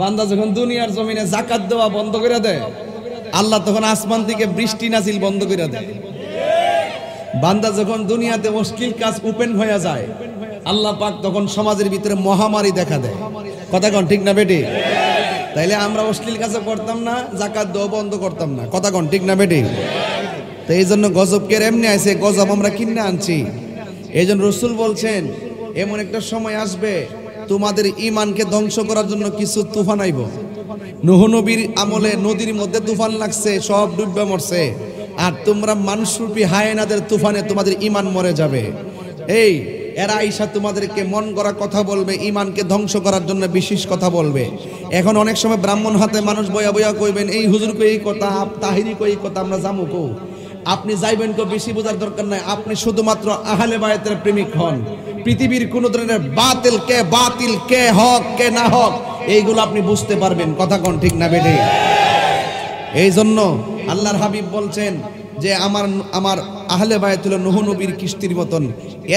বান্দা যখন দুনিয়ার জমিনে যাকাত দেওয়া বন্ধ করে দেয়, আল্লাহ তখন আসমান থেকে বৃষ্টি নাজিল বন্ধ করে দেয়। বান্দা যখন দুনিয়াতে মুশকিল কাজ ওপেন হয়ে যায়, আল্লাহ পাক তখন সমাজের ভিতরে মহামারী দেখা দেয়। কথা কোন ঠিক না বেটি? তাইলে আমরা অশ্লীল কাজও করতাম না, যাকাত দেওয়া বন্ধ করতাম না। কথা কোন ঠিক না বেটি? তো এই জন্য গজবকে এমনি আছে, গজব আমরা কিনে আনছি। এই জন্য রসুল বলছেন এমন একটা সময় আসবে তোমাদের ইমানকে ধ্বংস করার জন্য কিছু তুফান আইব। নূহ নবীর আমলে নদীর মধ্যে তুফান লাগছে, সব ডুবে মরছে, আর তোমরা মানুষরূপী হায়েনাদের তুফানে তোমাদের ঈমান মরে যাবে। এই এরা আইসা তোমাদেরকে মন গড়া কথা বলবে, ঈমানকে ধ্বংস করার জন্য বিশেষ কথা বলবে। এখন অনেক সময় ব্রাহ্মণ হাতে মানুষ বয়া বয়া কইবেন, এই হুজুর কই এই কথা, তাহিরি কই এই কথা, আমরা জামু কো। আপনি যাইবেন কো, বেশি বোঝার দরকার নাই। আপনি শুধুমাত্র আহলে বায়াতের প্রেমিক হন। পৃথিবীর কোন ধরনের বাতিল কে হক কে না হক এইগুলো আপনি বুঝতে পারবেন। কথা কোন ঠিক না বেটে? এই জন্য আল্লাহর হাবিব বলছেন যে আমার আহলে বায়াত হলো নূহ নবীর কিস্তির মতন।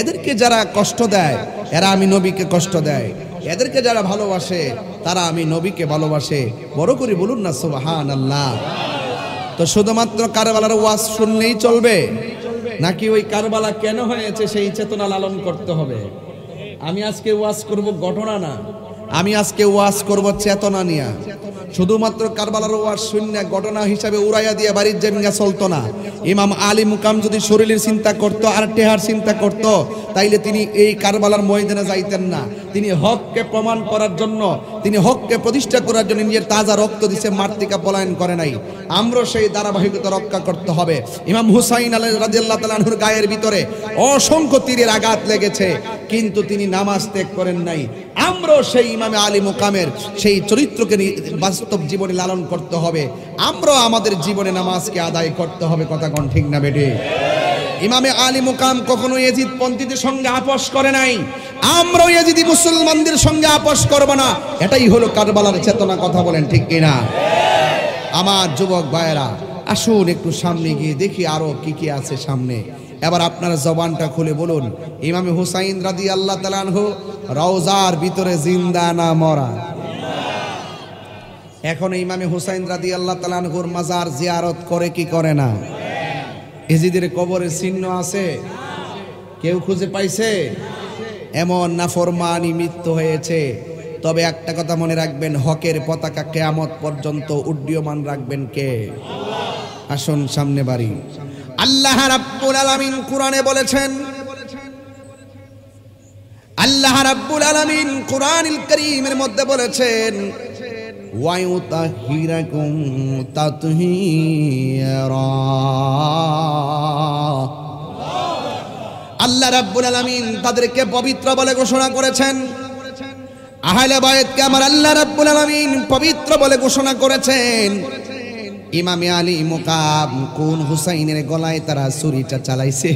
এদেরকে যারা কষ্ট দেয় এরা আমি নবীকে কষ্ট দেয়, এদেরকে যারা ভালোবাসে তারা আমি নবীকে ভালোবাসে। বড় করে বলুন না সুবহানাল্লাহ। তো শুধুমাত্র কারবালার ওয়াজ শুনলেই চলবে নাকি ওই কারবালা কেন হয়েছে সেই চেতনা লালন করতে হবে? আমি আজকে ওয়াজ করব ঘটনা না, আমি আজকে ওয়াজ করব চেতনা নিয়ে। শুধুমাত্র কারবালার ওয়াজ শূন্য ঘটনা হিসাবে উড়াইয়া দিয়ে বাড়ির জেমিয়া চলতো না। ইমাম আলী মুকাম যদি শরীরের চিন্তা করত আর টেহার চিন্তা করত, তাইলে তিনি এই কারবালার ময়দানে যাইতেন না। তিনি হককে প্রমাণ করার জন্য, তিনি হককে প্রতিষ্ঠা করার জন্য নিজের তাজা রক্ত দিছে, মার্তিকা পলায়ন করে নাই। আমরা সেই ধারাবাহিকতা রক্ষা করতে হবে। ইমাম হুসাইন রাদিয়াল্লাহু তাআলা আনহুর গায়ের ভিতরে অসংখ্য তীরের আঘাত লেগেছে, কিন্তু তিনি নামাজ ত্যাগ করেন নাই। আমরা সেই ইমামে আলী মুকামের সেই চরিত্রকে বাস্তব জীবনে লালন করতে হবে। আমরা আমাদের জীবনে নামাজকে আদায় করতে হবে। কথা কোন ঠিক না বেটে? ইমামে আলী মুকাম কখনো ইয়াজিদ পন্থীদের সঙ্গে আপোষ করে নাই, আমরা ইয়াজিদি মুসলমানদের সঙ্গে আপোষ করব না। এটাই হলো কারবালার চেতনা। কথা বলেন ঠিক কিনা? আমার যুবক ভাইয়েরা, আসুন একটু সামনে গিয়ে দেখি আরো কি কি আছে সামনে। এবার আপনার জবানটা খুলে বলুন, ইমামে হুসাইন রাদিয়াল্লাহু তাআলা আনহু রওজার ভিতরে জিন্দা না মরা? এখন ইমামে হুসাইন রাদিয়াল্লাহু তাআলা আনহুর মাজার জিয়ারত করে কি করে না? এজিদের কবরের চিহ্ন আছে, কেউ খুঁজে পাইছে? এমন নাফরমানি মৃত্যু হয়েছে। তবে একটা কথা মনে রাখবেন, হকের পতাকা কিয়ামত পর্যন্ত উড্ডীয়মান রাখবেন কে? আসুন সামনে বাড়ি। আল্লাহ রাব্বুল আলামিন কোরআনে বলেছেন, আল্লাহ রাব্বুল আলামিন কোরআনুল কারীমের মধ্যে বলেছেন, ওয়া ইউতাহিরাকুম তাতহীরা। আল্লাহ রাব্বুল আলামিন তাদেরকে পবিত্র বলে ঘোষণা করেছেন। আহলে বায়াতকে আমার আল্লাহ রাব্বুল আলামিন পবিত্র বলে ঘোষণা করেছেন। ইমামে আলী মুকাম কোন হুসাইনের গলায় তারা ছুরিটা চালাইছে?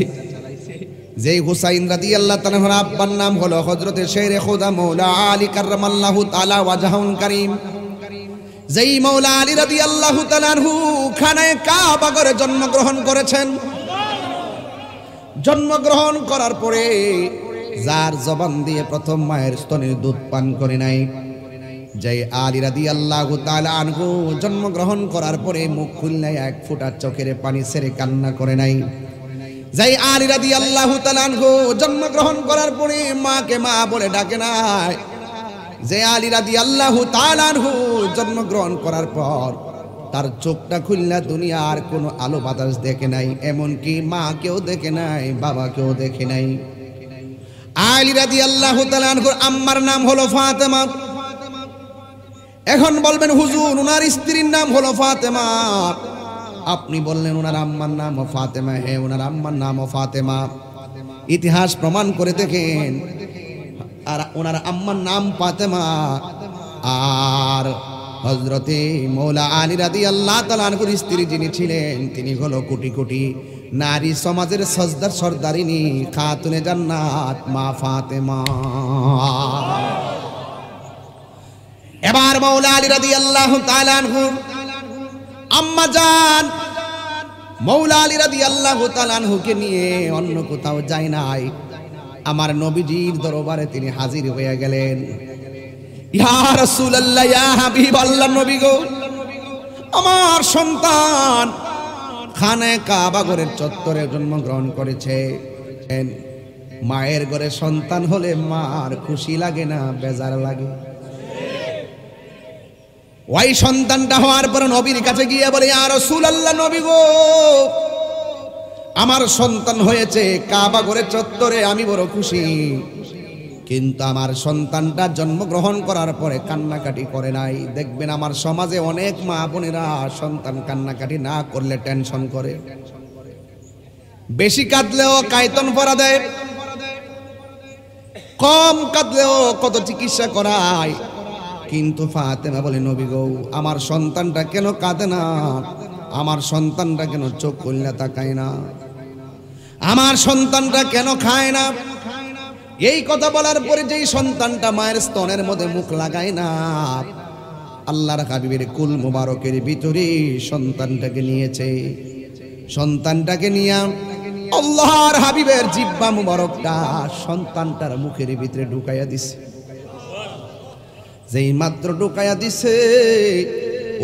যেই হুসাইন রাদিয়াল্লাহু তাআলা আনহুর আব্বার নাম হলো হযরতে শেরে খোদা মাওলা আলী কাররামাল্লাহু তাআলা ওয়াজহুল কারীম। যেই মাওলা আলী রাদিয়াল্লাহু তাআলা আনহু খানায়ে কাবা ঘরে জন্মগ্রহণ করেছেন। জন্মগ্রহণ করার পরে যার জবান দিয়ে প্রথম মায়ের স্তনের দুধ পান করে নাই, যেই আলী রাদিয়াল্লাহু তাআলা আনহু জন্মগ্রহণ করার পরে মুখ খুললে এক ফোঁটা চোখের পানি ছেড়ে কান্না করে নাই, যেই আলী রাদিয়াল্লাহু তাআলা আনহু জন্মগ্রহণ করার পরে মাকে মা বলে ডাকে নাই, যে আলী রাদিয়াল্লাহু তাআলা আনহু জন্মগ্রহণ করার পর তার চোখটা খুললা দুনিয়ার কোনো আলো বাতাস দেখে নাই, এমনকি মাকেও দেখে নাই, বাবাকেও দেখে নাই। আলী রাদিয়াল্লাহু তাআলা আনহুর আম্মার নাম হলো ফাতেমা। এখন বলবেন হুজুর ওনার স্ত্রীর নাম হলো ফাতেমা, আপনি বললেন ওনার আম্মার নাম ফাতেমা। হ্যাঁ, ওনার আম্মার নাম ফাতেমা। ইতিহাস প্রমাণ করে দেখেন, আর ওনার আম্মার নাম ফাতেমা। আর হযরতে মাওলা আলী রাদিয়াল্লাহু তাআলা আনহুর স্ত্রী যিনি ছিলেন তিনি হলো কোটি কোটি নারী সমাজের সজদার সর্দারিনী খাতুনে জান্নাত মা ফাতেমা। এবার মাওলা আলী রাদিয়াল্লাহু তাআলা আনহুর আম্মা জান মাওলা আলী রাদিয়াল্লাহু তাআলা আনহুকে নিয়ে অন্য কোথাও যায় নাই, আমার নবীজির দরবারে তিনি হাজির হয়ে গেলেন। ইয়া রাসূলুল্লাহ, ইয়া হাবিব আল্লাহ, নবী গো, আমার সন্তান খানায়ে কাবা ঘরের চত্বরে জন্মগ্রহণ করেছে। মায়ের ঘরে সন্তান হলে মার খুশি লাগে না বেজার লাগে? ওই সন্তানটা হওয়ার পর নবীর কাছে গিয়ে বলে, ইয়া রাসূলুল্লাহ, নবী গো, আমার সন্তান হয়েছে কাবা ঘরের চত্বরে, আমি বড় খুশি। কিন্তু আমার সন্তানটা জন্মগ্রহণ করার পরে কান্নাকাটি করে নাই। দেখবেন আমার সমাজে অনেক মা বোনেরা সন্তান কান্নাকাটি না করলে টেনশন করে, বেশি কাঁদলেও কায়তন পরা দেয়, কম কাঁদলেও কত চিকিৎসা করায়। কিন্তু ফাতেমা বলে, নবী গো, আমার সন্তানটা কেন কাঁদে না? আমার সন্তানটা কেন চোখ খুললে তাকায় না? আমার সন্তানটা কেন খায় না? এই কথা বলার পরে যেই সন্তানটা মায়ের স্তনের মধ্যে মুখ লাগায় না, আল্লাহর হাবিবের কুল মুবারকের ভিতরে সন্তানটাকে নিয়েছে। সন্তানটাকে নিয়ে আল্লাহর হাবিবের জিহ্বা মুবারকটা সন্তানটার মুখের ভিতরে ঢুকাইয়া দিছে। যেই মাত্র ঢুকাইয়া দিছে,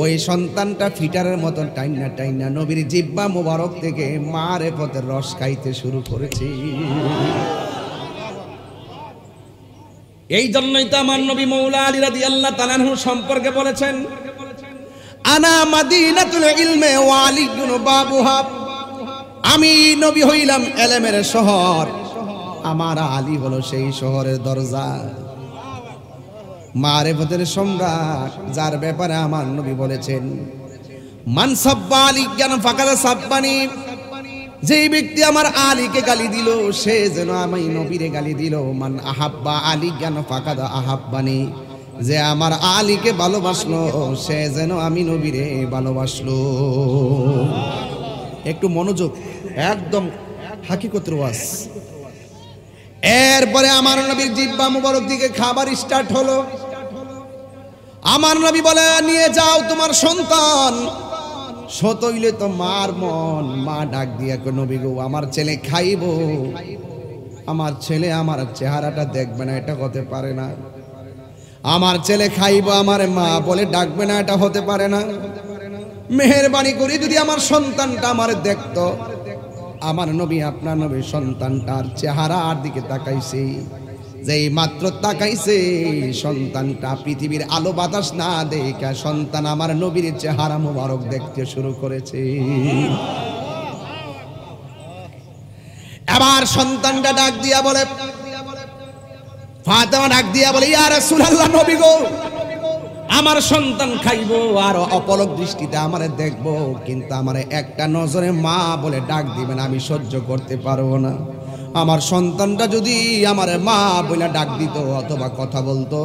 ওই সন্তানটা ফিটারের মতন টাইনা টাইনা নবীর জিহ্বা মুবারক থেকে মারেফতের রস খাইতে শুরু করেছে। এই জন্যই তো আমার নবী মৌলা আলী রাদিয়াল্লাহু তাআলা আনহু সম্পর্কে বলেছেন, আনা মাদিনাতুল ইলমে ওয়া আলিয়ুন বাবুহা। আমি নবী হইলাম ইলমের শহর, আমার আলী হলো সেই শহরের দরজা। মারেফতের সম্রাট, যার ব্যাপারে আমার নবী বলেছেন, মান সাব্বা আলিয়ান ফাকাদ সাব্বানি। যেই ব্যক্তি আমার আলীকে গালি দিল, সে যেন আমি নবীরে গালি দিল। মান আহাব্বা আলিয়ান ফাকাদ আহাব্বানি। যে আমার আলীকে ভালোবাসলো, সে যেন আমি নবীরে ভালোবাসলো। একটু মনোযোগ, একদম হাকিকতের ওয়াজ। এরপরে আমার নবীর জিহ্বা মুবারক দিকে খাবার স্টার্ট হলো। আমার নবী বলে, নিয়ে যাও তোমার সন্তান। সতইলে তো মার মন। মা ডাক দিয়া কই, নবী গো, আমার ছেলে খাইব, আমার ছেলে আমার চেহারাটা দেখবে না, এটা হতে পারে না। আমার ছেলে খাইব, আমার মা বলে ডাকবে না, এটা হতে পারে না। মেহেরবানি করে যদি আমার সন্তানটা আমার দেখতো। আমার নবী, আপনার নবী সন্তানটার চেহারার দিকে তাকাইছে। যেই মাত্র তাকাইছে, সন্তানটা পৃথিবীর আলো বাতাস না দেখা সন্তান আমার নবীর চেহারা মুবারক দেখতে শুরু করেছে। এবার সন্তানটা ডাক দিয়া বলে, ফাতেমা ডাক দিয়া বলে, ইয়া রাসূলুল্লাহ, নবী গো, আমার সন্তান খাইবো আর অপলক দৃষ্টিতে আমারে দেখবো, কিন্তু আমারে একটা নজরে মা বলে ডাক দিবেন, আমি সহ্য করতে পারবো না। আমার সন্তানটা যদি আমারে মা বলে ডাক দিত অথবা কথা বলতো,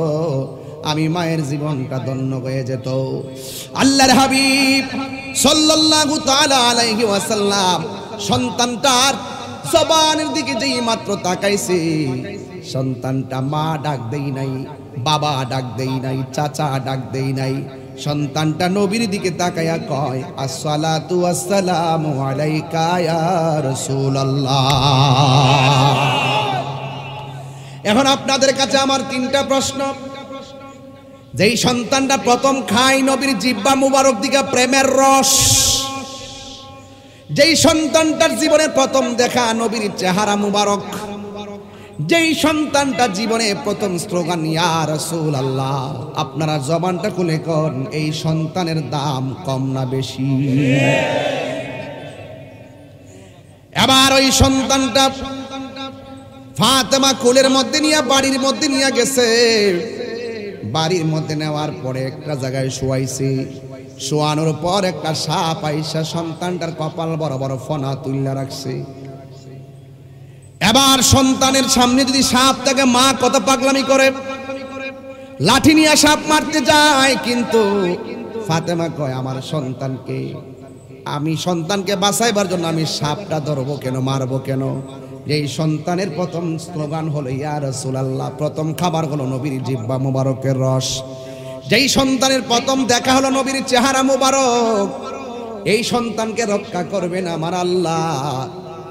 আমি মায়ের জীবনটা ধন্য হয়ে যেত। আল্লাহর হাবিব সাল্লাল্লাহু তাআলা আলাইহি ওয়াসাল্লাম সন্তানটার জবানের দিকে যেই মাত্র তাকাইছে, সন্তানটা মা ডাক দেই নাই, বাবা ডাক দেই নাই, চাচা ডাক দেই নাই। সন্তানটা নবীর দিকে তাকায়া কয়, আসসালাতু ওয়াসসালামু আলাইকা ইয়া রাসূলুল্লাহ। এখন আপনাদের কাছে আমার তিনটা প্রশ্ন। যেই সন্তানটা প্রথম খায় নবীর জিহ্বা মুবারক দিকে প্রেমের রস, যেই সন্তানটার জীবনের প্রথম দেখা নবীর চেহারা মুবারক, যেই সন্তানটা জীবনে প্রথম স্লোগান ইয়া রাসূলুল্লাহ, আপনারা জবানটা খুলে কোন, এই সন্তানের দাম কম না বেশি? এবার ওই সন্তানটা ফাতেমা কোলের মধ্যে নিয়ে বাড়ির মধ্যে নিয়ে গেছে। বাড়ির মধ্যে নেওয়ার পরে একটা জায়গায় শোয়াইছে। শোয়ানোর পর একটা সাপ আইসা সন্তানটার কপাল বড় বড় ফনা তুইলা রাখছে। এবার সন্তানের সামনে যদি সাপ থাকে, মা কত পাগলামি করে, লাঠি নিয়ে সাপ মারতে যায়। কিন্তু ফাতেমা কয়, আমার সন্তানকে, আমি সন্তানকে বাঁচাইবার জন্য আমি সাপটা ধরবো কেন, মারবো কেন? এই সন্তানের প্রথম স্লোগান হলো ইয়া রাসূলুল্লাহ, প্রথম খাবার হলো নবীর জিহ্বা মুবারকের রস। যেই সন্তানের প্রথম দেখা হলো নবীর চেহারা মুবারক, এই সন্তানকে রক্ষা করবেন আমার আল্লাহ।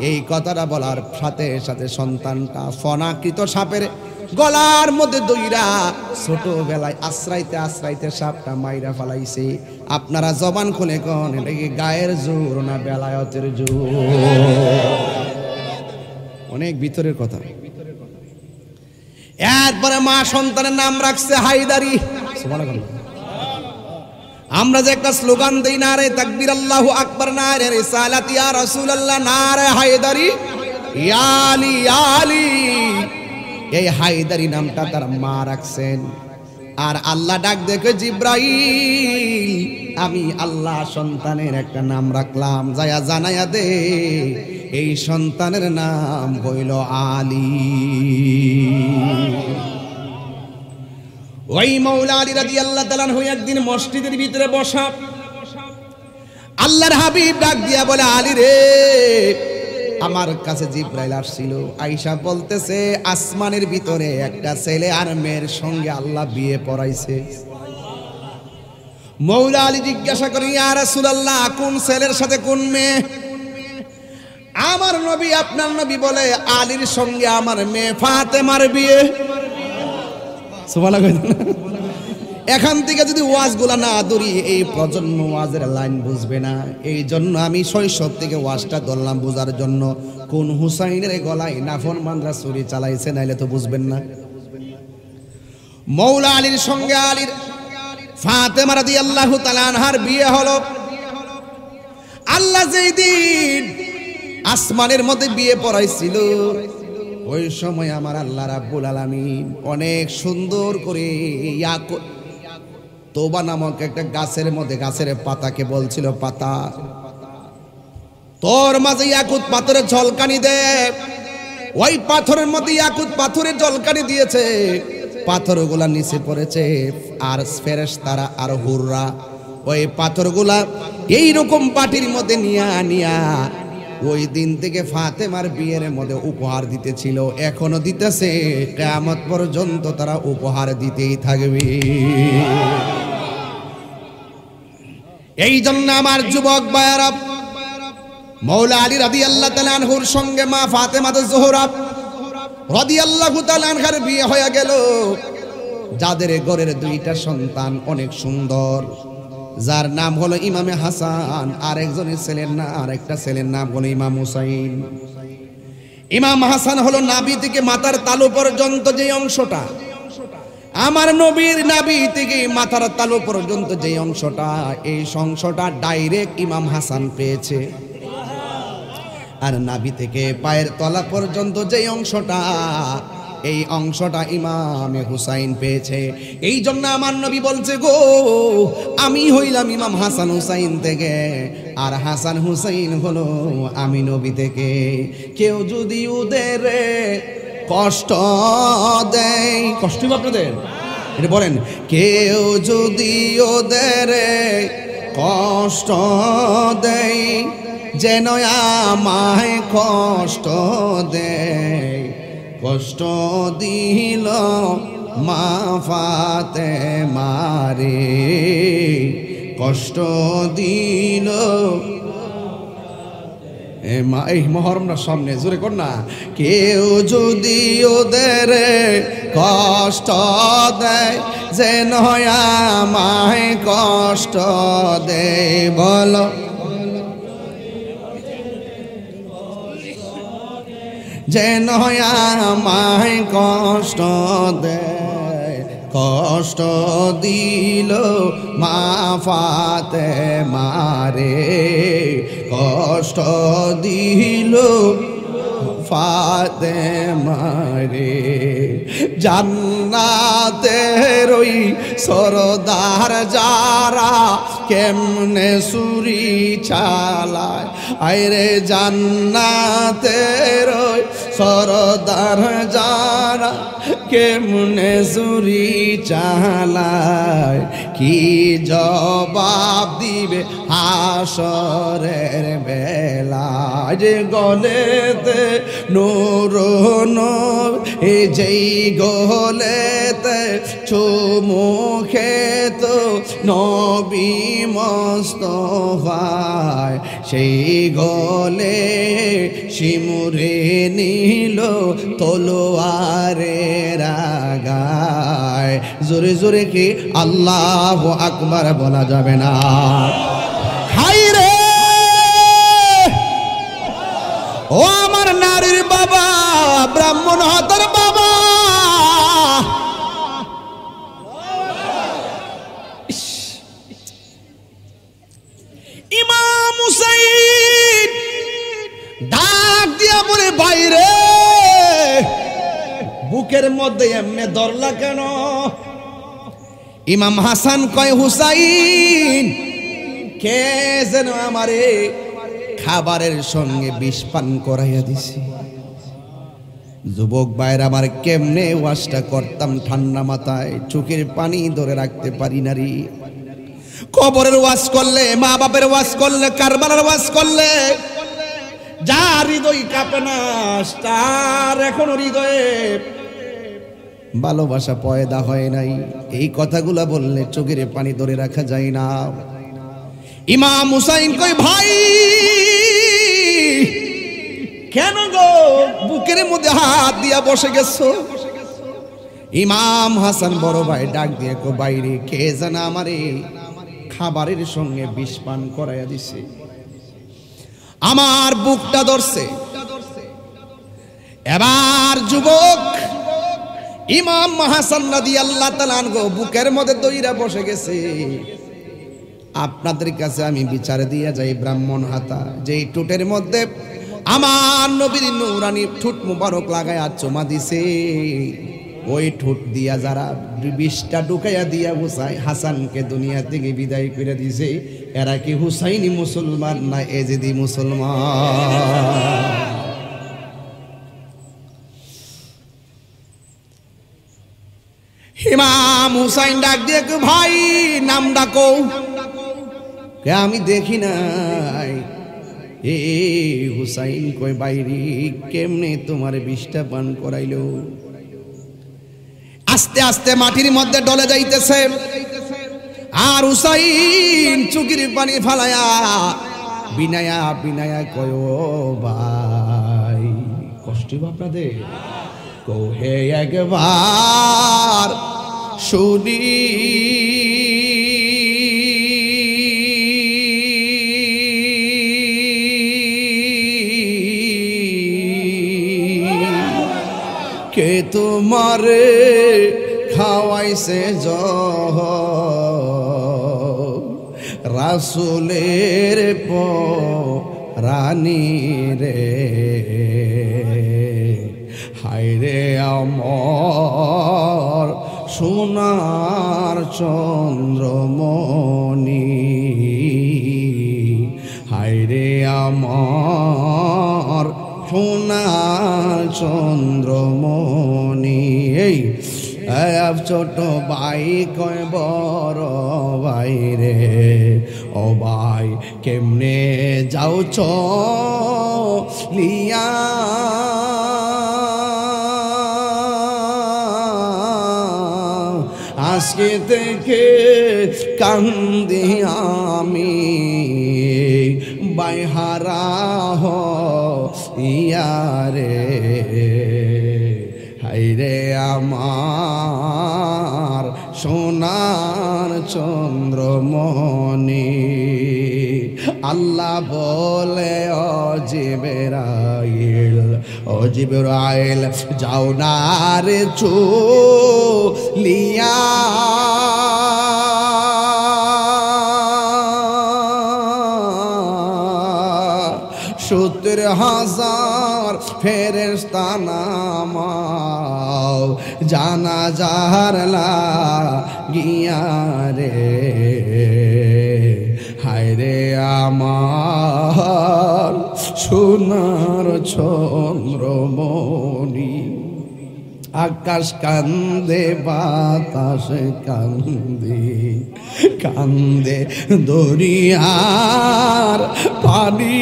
এই কথাটা বলার সাথে সাথে সন্তানটা ফনাকৃত সাপের গলার মধ্যে দইরা ছোটবেলায় আশ্রাইতে আশ্রাইতে সাপটা মাইরা ফেলাইছে। আপনারা জবান খুলে কোন, এটা কি গায়ের জোর না বেলায়েতের জোর? অনেক ভিতরের কথা। এরপরে মা সন্তানের নাম রাখছে হায়দারি। সুবহানাল্লাহ। আমরা যে একটা স্লোগান দেই, নারে তাকবীর আল্লাহু আকবার, নারে রিসালাত ইয়া রাসূলুল্লাহ, নারে হায়দারি ইয়া আলী ইয়া আলী। এই হায়দারি নামটা তার মা রাখছেন। আর আল্লাহ ডাক দেখে জিব্রাইল, আমি আল্লাহ সন্তানের একটা নাম রাখলাম, যায়া জানায়া দে এই সন্তানের নাম হইল আলী। ওই মাওলা আলী রাদিয়াল্লাহু তাআলা আনহু একদিন মসজিদের ভিতরে বসা, আল্লাহর হাবিব ডাক দিয়া বলে, আলী রে, আমার কাছে জিব্রাইল আসছিল, আয়েশা বলতেছে আসমানের ভিতরে একটা ছেলে আর মেয়ের সঙ্গে আল্লাহ বিয়ে পড়াইছে। মাওলা আলী জিজ্ঞাসা করেন, ইয়া রাসূলুল্লাহ, কোন ছেলের সাথে কোন মেয়ে? আমার নবী, আপনার নবী বলে, আলীর সঙ্গে আমার মেয়ে ফাতেমার বিয়ে। সুবহানাল্লাহ। এখান থেকে যদি ওয়াজগুলা না ধরি, এই প্রজন্ম ওয়াজের লাইন বুঝবে না। এই জন্য আমি শৈশব থেকে ওয়াজটা ধরলাম বোঝার জন্য। কোন হুসাইনের গলায় নাফরমানরা ছুরি চালাইছে, নাইলে তো বুঝবেন না। মাওলা আলীর সঙ্গে আলীর ফাতেমা রাদিয়াল্লাহু তাআলা আনহার বিয়ে হলো। আল্লাহ যেই দিন আসমানের মধ্যে বিয়ে পড়াইছিল, ওই সময় আমার আল্লাহ রাব্বুল আলামিন অনেক সুন্দর করে তোবা নামক একটা গাছের মধ্যে, গাছের পাতাকে বলছিল, পাতা তোর মাঝে ইয়াকুত পাথরের ঝলকানি দে। ওই পাথরের মধ্যে ইয়াকুত পাথরের ঝলকানি দিয়েছে, পাথরগুলা নিচে পড়েছে। আর ফেরেশতারা আর হুররা ওই পাথরগুলা এইরকম পাটির মধ্যে নিয়া ওই দিন থেকে ফাতেমার বিয়ের মধ্যে উপহার দিতেছিল, এখনো দিতেছে, কিয়ামত পর্যন্ত তারা উপহার দিতেই থাকবে। এই জন্য আমার যুবক ভাইয়েরা, মাওলা আলী রাদিয়াল্লাহু তাআলা আনহুর সঙ্গে মা ফাতেমা জোহরা রাদিয়াল্লাহু তাআলা আনহার বিয়ে হয়ে গেল। যাদের ঘরের দুইটা সন্তান অনেক সুন্দর, যার নাম হলো ইমামে হাসান, আর একজনের ছেলের নাম, আর একটা ছেলের নাম হলো ইমাম হুসাইন। ইমাম হাসান হলো নাভি থেকে মাথার তালু পর্যন্ত যে অংশটা, আমার নবীর নাভি থেকে মাথার তালু পর্যন্ত যে অংশটা, এই অংশটা ডাইরেক্ট ইমাম হাসান পেয়েছে। আর নাভি থেকে পায়ের তলা পর্যন্ত যে অংশটা, এই অংশটা ইমামে হুসাইন পেয়েছে। এই জন্য আমার নবী বলছে, গো আমি হইলাম ইমাম হাসান হুসাইন থেকে, আর হাসান হুসাইন হলো আমি নবী থেকে। কেউ যদি ওদের কষ্ট দেয়, কষ্ট আপনাদের এটা বলেন, কেউ যদি ওদের কষ্ট দেয়, যেন আমায় কষ্ট দেয়, কষ্ট দিল মা ফাতেমারে, কষ্ট দিল মা। এই মহরমটার সামনে জোরে কর না, কেউ যদি ওদের কষ্ট দেয়, যেন আমায় কষ্ট দেয়, বলো যেন আমায় কষ্ট দেয়, কষ্ট দিল মা ফাতেমারে, কষ্ট দিল ফাতেমারে। জান্নাতের ওই সরদার যারা কেমনে ছুরি চালায়, আইরে জান্নাতের ওই সরদার যারা কেমনে ছুরি চালায়, কি জবাব দিবে হাসরের বেলায়। যে গলেতে নূর নূর, এ যেই গলেতে চুমু খেত নবী মুস্তাফায়, সেই গলে শিমুরে নিল তলোয়ারের আগায়। জোরে জোরে কি আল্লাহু আকবার বলা যাবে না? হাই রে ও আমার নারীর বাবা, ব্রাহ্মণ হতর বাবা, ইমাম হুসাইন ডাক দিয়া বলে, বাইরে বুকে বুকের মধ্যে এমনে ধরলা কেন? ইমাম হাসান কয়, হুসাইন কে যেন আমারে খাবারের সঙ্গে বিষ পান করাইয়া দিছে। যুবক ভাইয়ের আমার কেমনে ওয়াজটা করতাম ঠান্ডা মাথায়, চোখের পানি ধরে রাখতে পারি না রে। কবরের ওয়াজ করলে, মা বাপের ওয়াজ করলে, কারবালার ওয়াজ করলে যার হৃদয় কাঁপে না, তার এখনো হৃদয়ে ভালোবাসা পয়দা হয় নাই। এই কথাগুলা বললে চোখের পানি ধরে রাখা যায় না। ইমাম হুসাইন কই, ভাই কেন গো বুকের মধ্যে হাত দিয়া বসে গেছো? ইমাম হাসান বড় ভাই ডাক দিয়ে কো, বাইরে কে জানা আমারে খাবারের সঙ্গে বিষ পান করাইয়া দিছে। আমার বুকটা ধরছে। এবার যুবক ইমাম হাসান রাদিয়াল্লাহু তাআলা আনহু বুকের মধ্যে দইরা বসে গেছে। আপনাদের কাছে আমি বিচার দিয়া যাই, ব্রাহ্মণ হাতা যেই ঠোঁটের মধ্যে আমার নবীর নূরানি ঠোঁট মুবারক লাগায়া চুমা দিছে, ওই ঠোঁট দিয়া যারা বিষটা ঢুকাইয়া দিয়া হুসাইন হাসানকে দুনিয়া থেকে বিদায় করে দিছে, এরা কি হুসাইনি মুসলমান না এজিদি মুসলমান? ইমাম হুসাইন ডাক দিয়ে, ভাই নাম ডাকো। আমি দেখি নাই। এ হুসাইন কই, বাইরে কেমনে তোমার বিষটা পান করাইলো? আস্তে আস্তে মাটির মধ্যে ডলে যাইতেছে, আর হুসাইন চুকির পানি ফালায়া বিনায়া বিনায়া কয়, ভাই কষ্ট আপনাদের কহে একবার শুনি, কে তোমারে খাওয়াইছে রাসূলের রানী রে, হায়রে আমার সোনার চন্দ্রমণি, হায়রে আমার সোনার চন্দ্রমণি। এই ছোট ভাই কয়, বড় ভাই রে, ও ভাই কেমনে যাও চলিয়া, আজকে থেকে কান্দি আমি বাইহারা ইয়ারে, হায়রে আমার সোনার চন্দ্রমণি। আল্লাহ বলে, ও জিবরাইল, ও জিবরাইল যাও না রে চলিয়া, হাজার ফেরেশতা নামাও জানাজার লাগিয়া রে, হায়রে আমার সোনার চন্দ্রমণি। আকাশ কান্দে, বাতাস কান্দে, কান্দে দরিয়ার পানি,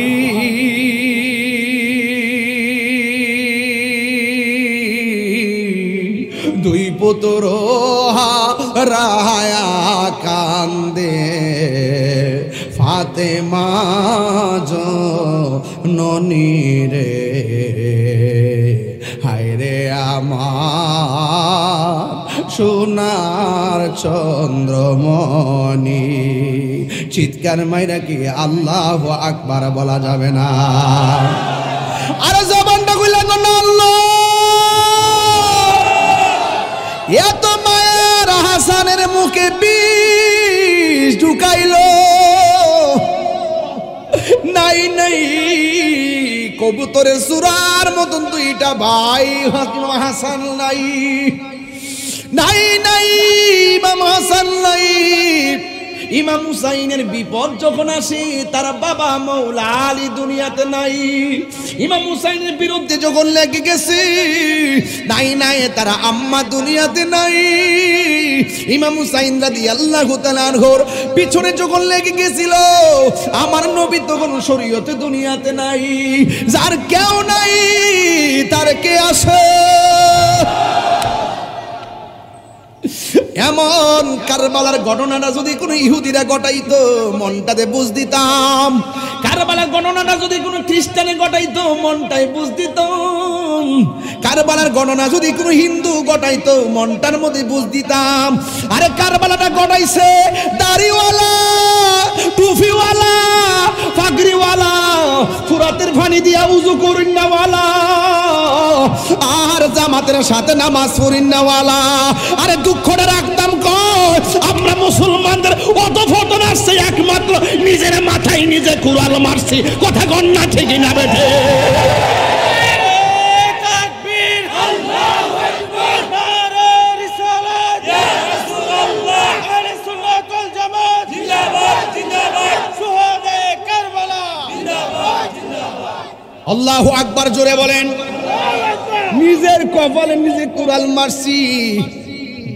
দুই পুত্র হারায়া কান্দে, ফাতেমা জননী রে, হায়রে আমার সোনার চন্দ্রমণি। চিৎকার মাইরা কি আল্লাহু আকবার বলা যাবে না? আর জবানটা খুলে কোন আল্লাহ, এত মায়ের হাসানের মুখে বিষ ঢুকাইল, নাই নাই কবুতরের চূড়ার মতন দুইটা ভাই হাসান নাই, নাই নাই ইমাম হাসান নাই। ইমাম হুসাইনের বিপদ যখন আসে তার বাবা মৌলা আলী দুনিয়াতে নাই। ইমাম হুসাইনের বিরুদ্ধে যখন লেগে গেছে, নাই নাই তার আম্মা দুনিয়াতে নাই। ইমাম হুসাইন রাদিয়াল্লাহু তাআলা আনহুর পিছনে যখন লেগে গেছিল, আমার নবী তখন শরীয়তে দুনিয়াতে নাই। যার কেউ নাই তার কে আছে? এমন কারবালার ঘটনাটা যদি কোনো ইহুদিরা ঘটাইতো মনটাতে বুঝ দিতাম, কারবালার ঘটনাটা যদি কোনো খ্রিস্টানে ঘটাইতো মনটাই বুঝ দিতাম, কারবালার ঘটনা যদি কোনো হিন্দু ঘটাইতো মনটার মধ্যে বুঝ দিতাম। আরে কারবালাটা ঘটাইছে দাড়িওয়ালা, টুপিওয়ালা, পাগড়িওয়ালা, ফুরাতের পানি দিয়া উযু করিনাওয়ালা, আর জামাতের সাথে নামাজ পড়িনাওয়ালা। আরে দুঃখটা রাখতাম কই, আমরা মুসলমানদের অত ফতন আসছে একমাত্র নিজের মাথায় নিজে কুড়াল মারছি। কথা গন্না ঠিক না বেঠে? আল্লাহু আকবার জোরে বলেন। নিজের কপালে নিজে কুড়াল মারছি।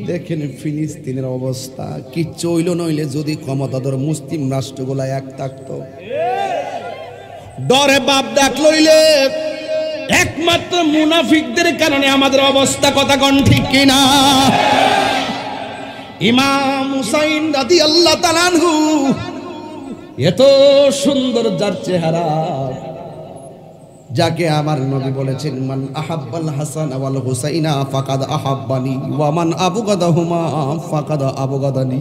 দেখেন ফিলিস্তিনের অবস্থা, কিচ্ছু হইল নইলে যদি ক্ষমতাধর মুসলিম রাষ্ট্রগুলা এক থাকতো, ডরে বাপ ডাক লইলে একমাত্র মুনাফিকদের কারণে আমাদের অবস্থা। কথা কোন ঠিক কিনা? ইমাম হুসাইন রাদিয়াল্লাহু তাআলা আনহু এত সুন্দর যার চেহারা, যাকে আমার নবী বলেছেন মান আহাব্বাল হাসান ওয়াল হুসাইনা ফাকাদ আহাব্বানি ওয়া মান আবগাদাহুমা ফাকাদ আবগাদানি।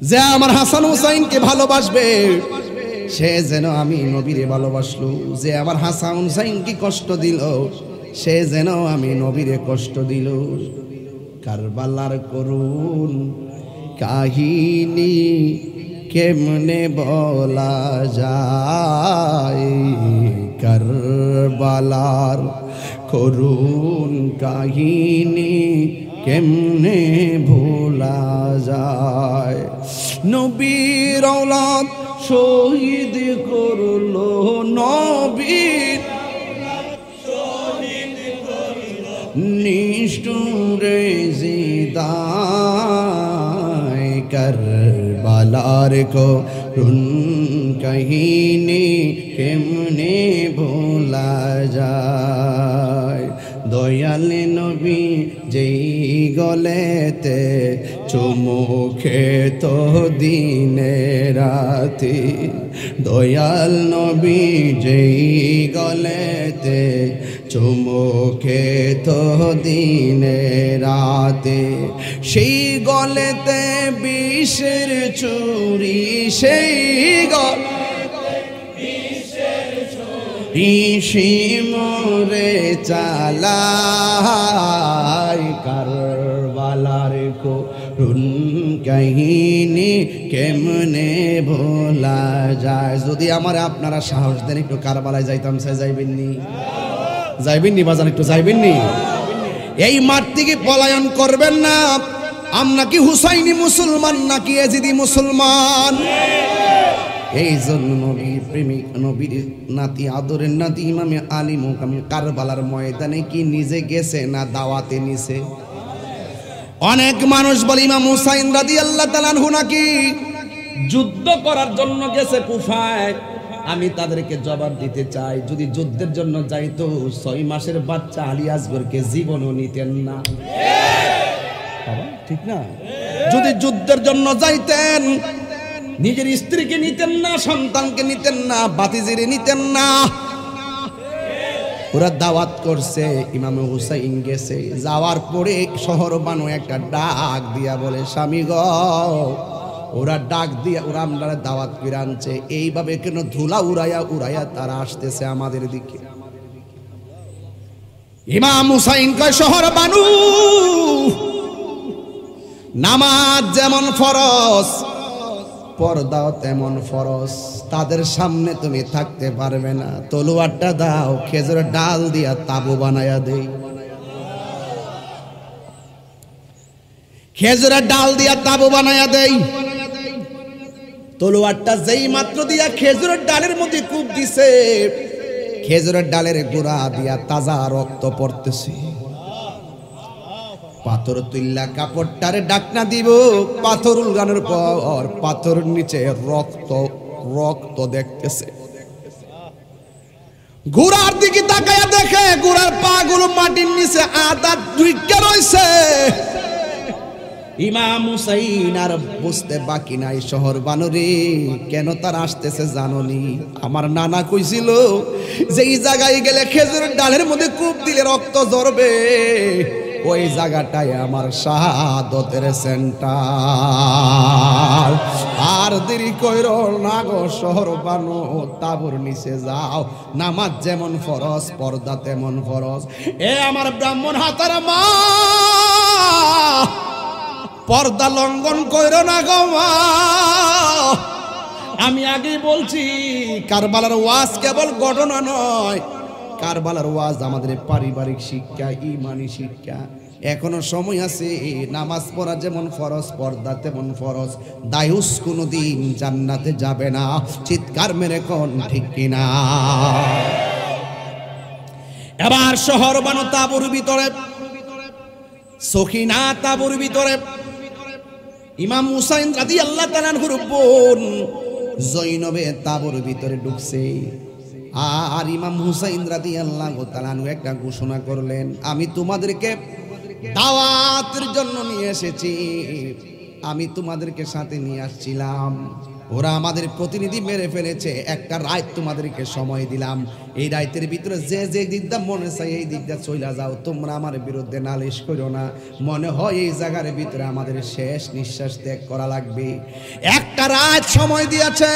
যে আমার হাসান হুসাইনকে ভালোবাসবে সে যেন আমি নবীরে ভালোবাসলো, যে আমার হাসান হুসাইনকে কষ্ট দিল সে যেন আমি নবীরে কষ্ট দিল। কারবালার করুন কাহিনী কেমনে বলা যায়, কারবালার করুন কাহিনী কেমনে ভোলা যায়। নবীর औलाद শহীদ করলো, নবীর নিষ্ঠুরে জিদায়, কারবালার করুন কাহিনী কেমনে ভোলা যায়। দয়াল নবী যেই গলেতে চুমু খেত দিনে রাতে, দয়াল নবী যেই গলেতে চুমু খেত দিনে রাতে, সেই গলেতে বিষের চুরি, সেই মরে চালাই, কারবালার করুন কাহিনী কেমনে ভোলা যায়। যদি আমার আপনারা সাহস দেন একটু কারবালায় যাইতাম, সে যাইবেননি? যাইবেননি বাজান? একটু যাইবেননি? এই মাঠ থেকে পলায়ন করবেন না। আমরা কি হুসাইনি মুসলমান নাকি এজিদি মুসলমান? এই জন্য নবীর প্রেমিক, নবীর নাতি, আদরের নাতি ইমামে আলী মুকামে কারবালার ময়দানে কি নিজে গেছে না দাওয়াতে নিছে? অনেক মানুষ বলে ইমাম হুসাইন রাদিয়াল্লাহু তাআলা আনহু নাকি যুদ্ধ করার জন্য গেছে কুফায়। আমি তাদেরকে জবাব দিতে চাই, যদি যুদ্ধের জন্য যাইতো 6 মাসের বাচ্চা আলী আসগরকে জীবনও নিতেন না। ঠিক না? যদি যুদ্ধের জন্য যাইতেন নিজের স্ত্রীকে নিতেন না, সন্তানকে নিতেন না, বাতিজিরে নিতেন না। ওরা দাওয়াত করছে, ইমাম হুসাইন গেছে, যাওয়ার পরে শহর বানু একটা ডাক দিয়া বলে স্বামী গো, ওরা ডাক দিয়া ওরা আমরা দাওয়াত করে আনছে, এইভাবে কেন ধুলা উড়াইয়া উড়াইয়া তারা আসতেছে আমাদের দিকে। ইমাম হুসাইন কয় শহর বানু, নামাজ যেমন ফরজ পর্দাও তেমন ফরজ। তাদের সামনে তুমি থাকতে পারবে না, তলোয়ারটা দাও, খেজুরের ডাল দিয়া তাবু বানায়া দেই। খেজুরের ডাল দিয়া তাবু বানায়া দেই। তলোয়ারটা যেই মাত্র দিয়া খেজুরের ডালের মধ্যে কূপ দিছে, খেজুরের ডালের গোড়া দিয়া তাজা রক্ত পড়তেছে। পাথর তুল্লা কাপড়টারে ডাকনা দিব, পাথর উলগানোর পর পাথর নিচে রক্ত রক্ত দেখতেছে। গোড়ার দিকে তাকায়া দেখে গোড়ার পা গুলো মাটির নিচে আদা ঢুইকা রইছে। ইমাম হুসাইন আর বুঝতে বাকি নাই, শহর বানরে কেন তার আসতেছে জাননি? আমার নানা কইছিল যে এই জায়গায় গেলে খেজুরের ডালের মধ্যে কূপ দিলে রক্ত ঝরবে, ওই জায়গাটায় আমার শাহাদতের সেন্টার। আর দেরি কইরো না গো শহর বানো, তাবুর নিচে যাও, নামাজ যেমন ফরজ পর্দা তেমন ফরজ। এ আমার ব্রাহ্মণ হাতার মা, পর্দা লঙ্ঘন কইরো না গো মা। আমি আগেই বলছি, কারবালার ওয়াজ কেবল ঘটনা নয়, কারবালার ওয়াজ আমাদের পারিবারিক শিক্ষা, ইমানি শিক্ষা। এখনো সময় আছে, নামাজ পড়া যেমন ফরজ পর্দা তেমন ফরজ। দায়ুস কোনোদিন জান্নাতে যাবে না, চিৎকার মেরে কোন ঠিক কিনা? এবার শহর বানো তাবুর ভিতরে, সখিনা তাবুর ভিতরে ইমাম হুসাইন রাদিয়াল্লাহু তাআলা আনহুর বোন জৈনবে তাবুর ভিতরে ঢুকছে। আর ইমাম হুসাইন রাদিয়াল্লাহু তাআলা আনহু একটা ঘোষণা করলেন, আমি তোমাদেরকে দাওয়াতের জন্য নিয়ে এসেছি, আমি তোমাদেরকে সাথে নিয়ে আসছিলাম, ওরা আমাদের প্রতিনিধি মেরে ফেলেছে, একটা রাত তোমাদেরকে সময় দিলাম, এই রাতের ভিতরে যে যে দিকটা মনে চাই এই দিকটা চলে যাও, তোমরা আমার বিরুদ্ধে নালিশ করো না। মনে হয় এই জায়গার ভিতরে আমাদের শেষ নিঃশ্বাস ত্যাগ করা লাগবে। একটা রাত সময় দিয়েছে,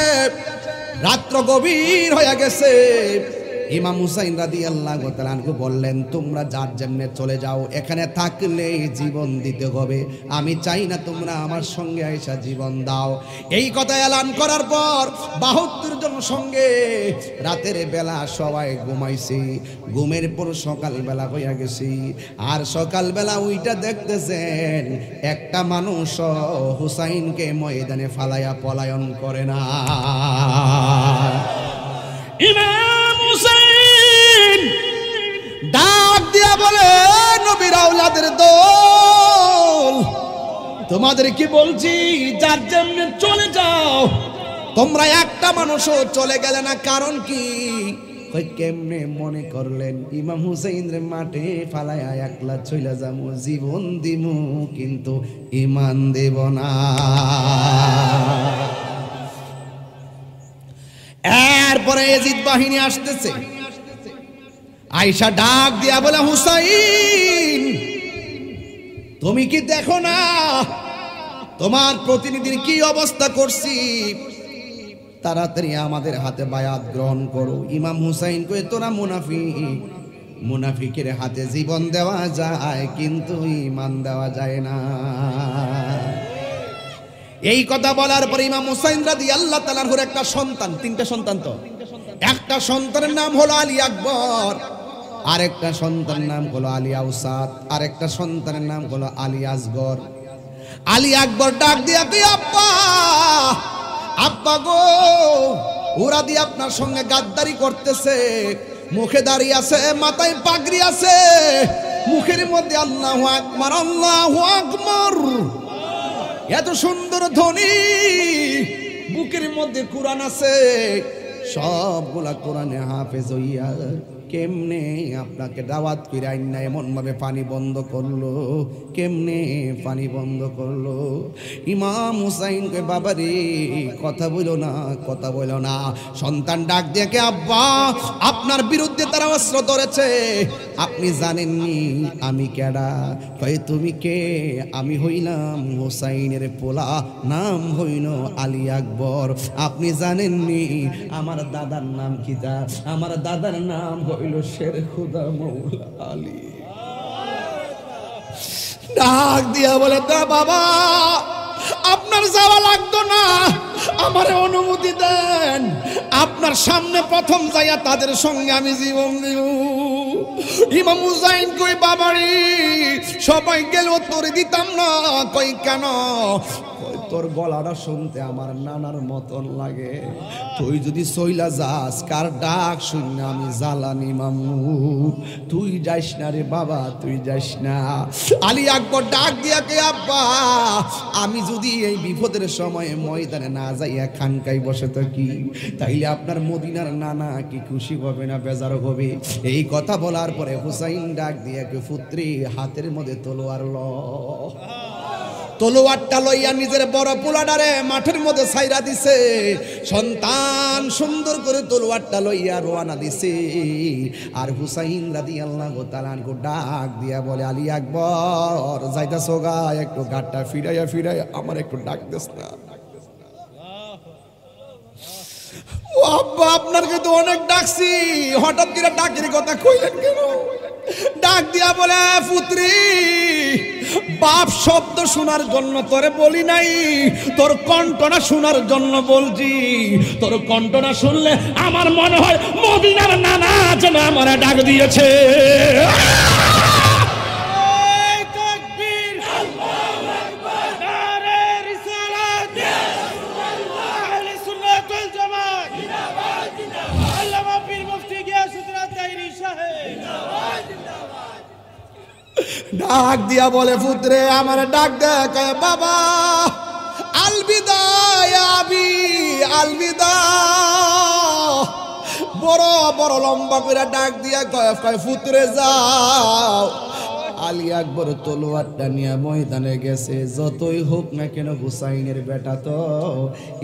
রাত্র গভীর হয়ে গেছে। ইমাম হুসাইন রাদিয়াল্লাহু তাআলা আনহু বললেন, তোমরা যার জন্য চলে যাও, এখানে থাকলে জীবন দিতে হবে, আমি চাই না তোমরা আমার সঙ্গে আইসা জীবন দাও। এই কথা এলান করার পর ৭২ জন সঙ্গে রাতের বেলা সবাই ঘুমাইছি, ঘুমের পর সকালবেলা হইয়া গেছি। আর সকালবেলা ওইটা দেখতেছেন একটা মানুষ হুসাইনকে ময়দানে ফালাইয়া পলায়ন করে না। ডাক দিয়া বলে, নবীর আওলাদের দল, তোমাদের কি বলছি, যার জন্য চলে যাও। তোমরা একটা মানুষও চলে গেলে না, কারণ কি? কেমনে মনে করলেন ইমাম হুসাইন রে মাঠে ফালায়া একলা চলে যাবো, জীবন দিমু কিন্তু ইমান দেব না। এরপরে ইয়াজিদ বাহিনী আসতেছে, আয়েশা ডাক দিয়া বলে, হুসাইন তুমি কি দেখো না তোমার প্রতিনিধির কি অবস্থা করছি, তাড়াতাড়ি আমাদের হাতে বায়াত গ্রহণ করো। ইমাম হুসাইন কয়ে, তোরা মুনাফিক, মুনাফিকের হাতে জীবন দেওয়া যায় কিন্তু ঈমান দেওয়া যায় না। এই কথা বলার পর ইমাম হুসাইন রাদিয়াল্লাহু তাআলা আনহুর একটা সন্তান, তিনটা সন্তান তো, একটা সন্তানের নাম হলো আলী আকবর, আরেকটা সন্তানের নাম হলো আলী আউসাদ, আরেকটা সন্তানের নাম হলো আলী আসগর। আলী আকবর ডাক দিয়া, তুই আব্বা, আব্বা গো, ওরা দিয়ে আপনার সঙ্গে গাদ্দারি করতেছে, মুখে দাড়ি আছে, মাথায় পাগড়ি আছে, মুখের মধ্যে আল্লাহু আকবার আল্লাহু আকবার, এত সুন্দর ধ্বনি, বুকের মধ্যে কোরআন আছে, সবগুলা কোরআনে হাফেজ হইয়া কেমনে আপনাকে দাওয়াত করে আইনা এমন ভাবে পানি বন্ধ করলো, কেমনে পানি বন্ধ করলো? ইমাম হুসাইন কে, বাবা রে কথা বইলো না, কথা বইলো না। সন্তান ডাক দেখে, আব্বা আপনার বিরুদ্ধে তারা অস্ত্র ধরেছে, আপনি জানেননি আমি কেডা? কয়, তুমি কে? আমি হইলাম হুসাইনের পোলা, নাম হইল আলী আকবর। আপনি জানেননি আমার দাদার নাম কি? আমার দাদার নাম হইল শের খুদা মৌলা আলী। ডাক দিয়া বলে, তা বাবা আপনার যাওয়া লাগতো না, আমারে অনুমতি দেন, আপনার সামনে প্রথম যাইয়া তাদের সঙ্গে আমি জীবন দিব। ইমাম হুসাইন কই বাবারি সবাই গেল তোর দিতাম না। কই কেন? তোর গলাটা শুনতে আমার নানার মতন লাগে। তুই যদি সইলা যাস কার ডাক শুনে আমি জ্বালানি মামু, তুই যাইস না রে বাবা, তুই যাইস না। আলী আকবর ডাক দিয়া কে আব্বা আমি যদি এই বিপদের সময়ে ময়দানে না যাইয়া খানকাই বসে থাকি তাইলে আপনার মদিনার নানা কি খুশি হবে না বেজার হবে? এই কথা বলার পরে হুসাইন ডাক দিয়া কে পুত্রী হাতের মধ্যে তলোয়ার ল। তলোয়ারটা লইয়া নিজের বড় পোলাডারে মাঠের মধ্যে ছাইরা দিছে। সন্তান সুন্দর করে তলোয়ারটা লইয়া রওনা দিছে। আর হুসাইন রাদিয়াল্লাহু তাআলা আনহু ডাক দিয়া বলে আলী আকবর যাইতাছো গা, একটু গাটটা ফিরাইয়া ফিরাইয়া আমার একটু ডাক দেস না। ও আব্বা আপনাকে তো অনেক ডাকছি, হঠাৎ করে ডাকের কথা কইলেন কেন? ডাক দিয়া বলে পুত্রী বাপ শব্দ শোনার জন্য তোরে বলি নাই, তোর কণ্ঠটা শোনার জন্য বলছি। তোর কণ্ঠটা শুনলে আমার মনে হয় মদিনার নানা যেন আমার ডাক দিয়েছে। ডাক দিয়া বলে পুত্রে আমার ডাক দেখ বাবা আলবিদা আবি আলবিদা। বড় বড় লম্বা করে ডাক দিয়া কয় পুত্রে যাও। আলী আকবর তলোয়ারটা নিয়ে ময়দানে গেছে। যতই হোক না কেন হুসাইনের বেটা তো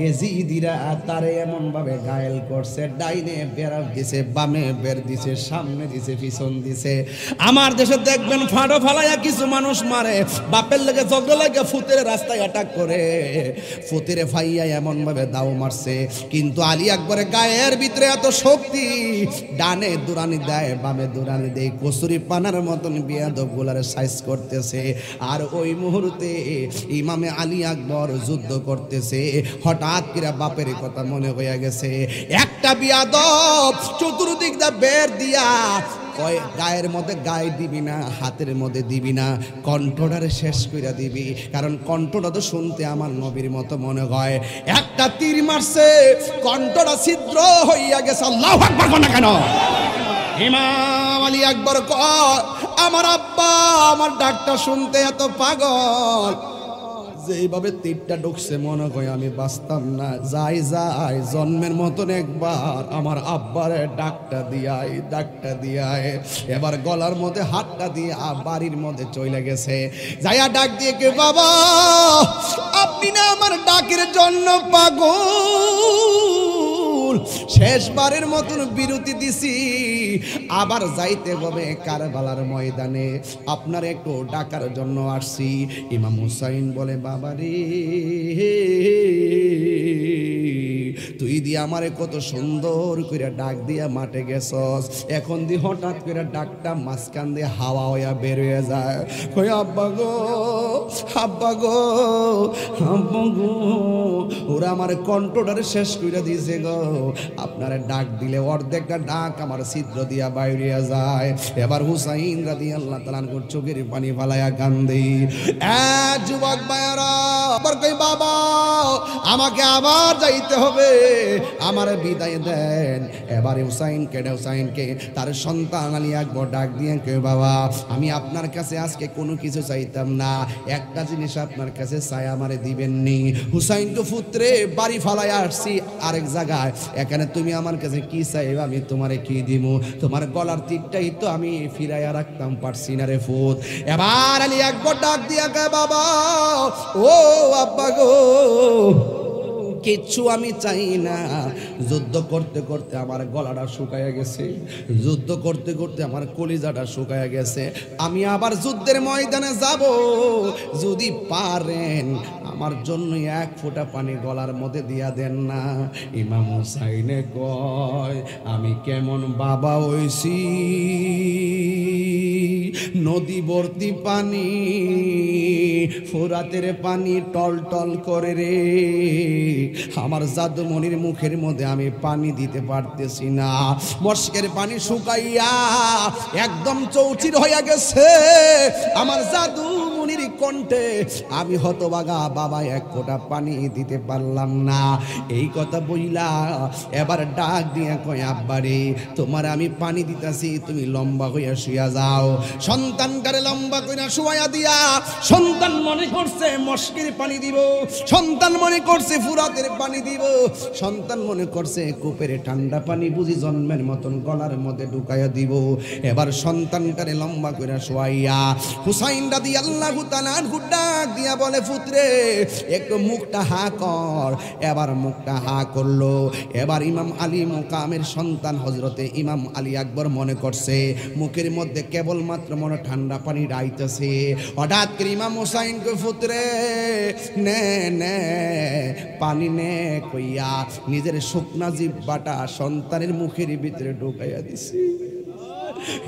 এজিদিরা তারে এমন ভাবে ঘায়েল করছে, ডাইনে বেড়া দিছে, বামে বের দিছে, সামনে দিছে, পিছন দিছে। আমার দেশে দেখবেন ফাড়ো ফালাইয়া কিছু মানুষ মারে, বাপের লেগে ঝগড়া লাগে ফুতের রাস্তায় অ্যাটাক করে, ফুতেরে ফাইয়া এমন ভাবে দাও মারছে। কিন্তু আলী আকবরের গায়ের ভিতরে এত শক্তি, ডানে দুরানি দেয়, বামে দুরানি দেয়, কসুরি পানার মতন বিয়াদব সাইজ করতেছে। আর ওই মুহূর্তে ইমামে আলী আকবর যুদ্ধ করতেছে। হঠাৎ করে বাপের কথা মনে হয়ে গেছে। একটা বিয়াদব চতুর্দিক দা বের দিয়া কয় গায়ের মধ্যে গায়ে দিবি না, হাতের মধ্যে দিবি না, কণ্ঠটারে শেষ করে দিবি। কারণ কণ্ঠটা তো শুনতে আমার নবীর মতো মনে হয়। একটা তীর মারছে, কণ্ঠটা ছিদ্র হইয়া গেছে। আল্লাহু আকবার কোন কেন? ইমাম আলী আকবর কয় আমার আব্বা আমার ডাকটা শুনতে এত পাগল, যেইভাবে তীরটা ঢুকছে মনে হয় আমি বাঁচতাম না। যাই যাই জন্মের মতন একবার আমার আব্বারে ডাকটা দিয়ায় এবার গলার মধ্যে হাতটা দিয়ে বাড়ির মধ্যে চলে গেছে। যাইয়া ডাক দিয়ে কে বাবা আপনি না আমার ডাকের জন্য পাগল, শেষবারের মতন বিরতি দিছি, আবার যাইতে হবে কারবালার ময়দানে, আপনার একটু ডাকার জন্য আসছি। ইমাম হুসাইন বলে বাবা রে তুই দিয়ে আমারে কত সুন্দর করে ডাক দিয়া মাঠে গেছস, এখন দি হঠাৎ করে ডাকটা মাঝখান দিয়ে হাওয়া হইয়া বের হয়ে যায়। কই আব্বা গো আব্বা গো আব্বা গো, ওরা আমার কণ্ঠটারে শেষ করে দিয়েছে গো। আপনারে ডাক দিলে অর্ধেকটা ডাক আমার ছিদ্র দিয়া বাইরিয়া যায়। এবার হুসাইন রাদিয়াল্লাহু তাআলা আনহুর চোখের পানি ফালাইয়া কান্দে। যুবক ভাইরা আবার কই বাবা আমাকে আবার যাইতে হবে, আমার বিদায় দেন। এবারে হুসাইনকে তার সন্তান আলী আকবর ডাক দিয়ে কে বাবা আমি আপনার কাছে আজকে কোনো কিছু চাইতাম না, একটা জিনিস আপনার কাছে চাই আমারে দিবেননি। হুসাইন তো পুত্রে বাড়ি ফালাই আসছি আরেক জায়গায়, এখানে তুমি আমার কাছে কি চাইবে আমি তোমারে কি দিব? তোমার গলার তীরটাই তো আমি ফিরাইয়া রাখতাম পারছি না রে ফুত। এবার আলী আকবর ডাক দিয়া কে বাবা ও আব্বা গো কিচ্ছু আমি চাই না। যুদ্ধ করতে করতে আমার গলাটা শুকায়া গেছে, যুদ্ধ করতে করতে আমার কলিজাটা শুকায়া গেছে। আমি আবার যুদ্ধের ময়দানে যাব, যদি পারেন আমার জন্য এক ফোঁটা পানি গলার মধ্যে দিয়া দেন না। ইমাম হুসাইনে কয় আমি কেমন বাবা হইছি, নদী ভর্তি পানি, ফোরাতের পানি টল টল করে রে। আমার জাদুমণির মুখের মধ্যে আমি পানি দিতে পারতেছি না, মস্কের পানি শুকাইয়া একদম চৌচির হইয়া গেছে। আমার জাদুমণির কণ্ঠে আমি হতবাগা বাবা এক ফোঁটা পানি দিতে পারলাম না। এই কথা বইলা এবার ডাক দিয়া কয়, আব্বারে তোমার আমি পানি দিতেছি, তুমি লম্বা হইয়া শুয়া যাও। সন্তানটারে লম্বা কইরা শুয়া দিয়া সন্তান মনে করছে মস্কের পানি দিব, সন্তান মনে করছে ফুরাতের পানি দিব, সন্তান মনে করছে কূপের ঠান্ডা পানি বুঝি জন্মের মতন গলার মধ্যে ঢুকাইয়া দিব। এবার সন্তানটারে লম্বা কইরা শুয়াইয়া হুসাইন রাদিয়াল্লাহু তাআলা আনহু ডাক দিয়া বলে, পুত্রে একটু মুখটা হা কর। এবার মুখটা হা করলো। এবার ইমাম আলী মুকামের সন্তান হযরতে ইমাম আলী আকবর মনে করছে মুখের মধ্যে কেবলমাত্র মনে ঠান্ডা পানি রাইতেছে। হঠাৎ করে ইমাম হুসাইন কে, পুত্রে নে নে পানি নে কইয়া নিজের শুকনা জিহ্বাটা সন্তানের মুখের ভিতরে ঢুকাইয়া দিছে।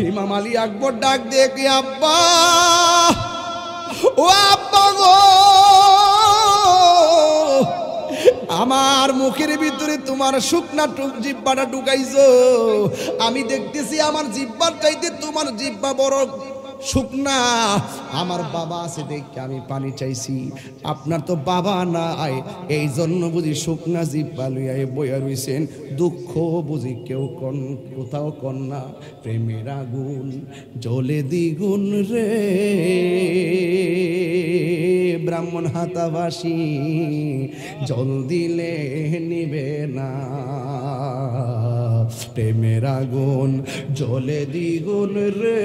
ইমাম আলী আকবর ডাক দিয়ে কি, আব্বা ও আব্বা গো, আমার মুখের ভিতরে তোমার শুকনা জিহ্বাটা ঢুকাইছো। আমি দেখতেছি আমার জিহ্বার চাইতে তোমার জিহ্বা বড় শুকনা। আমার বাবা আছে দেখে আমি পানি চাইছি, আপনার তো বাবা নাই, এই জন্য বুঝি শুকনা জিহ্বা লইয়া বইয়া রইছেন। দুঃখ বুঝি কেউ কোথাও কন্যা, প্রেমের আগুন জ্বলে দ্বিগুণ রে। ব্রাহ্মণ হাতাবাসী জল দিলে নিবে না, প্রেমের আগুন জ্বলে দ্বিগুণ রে।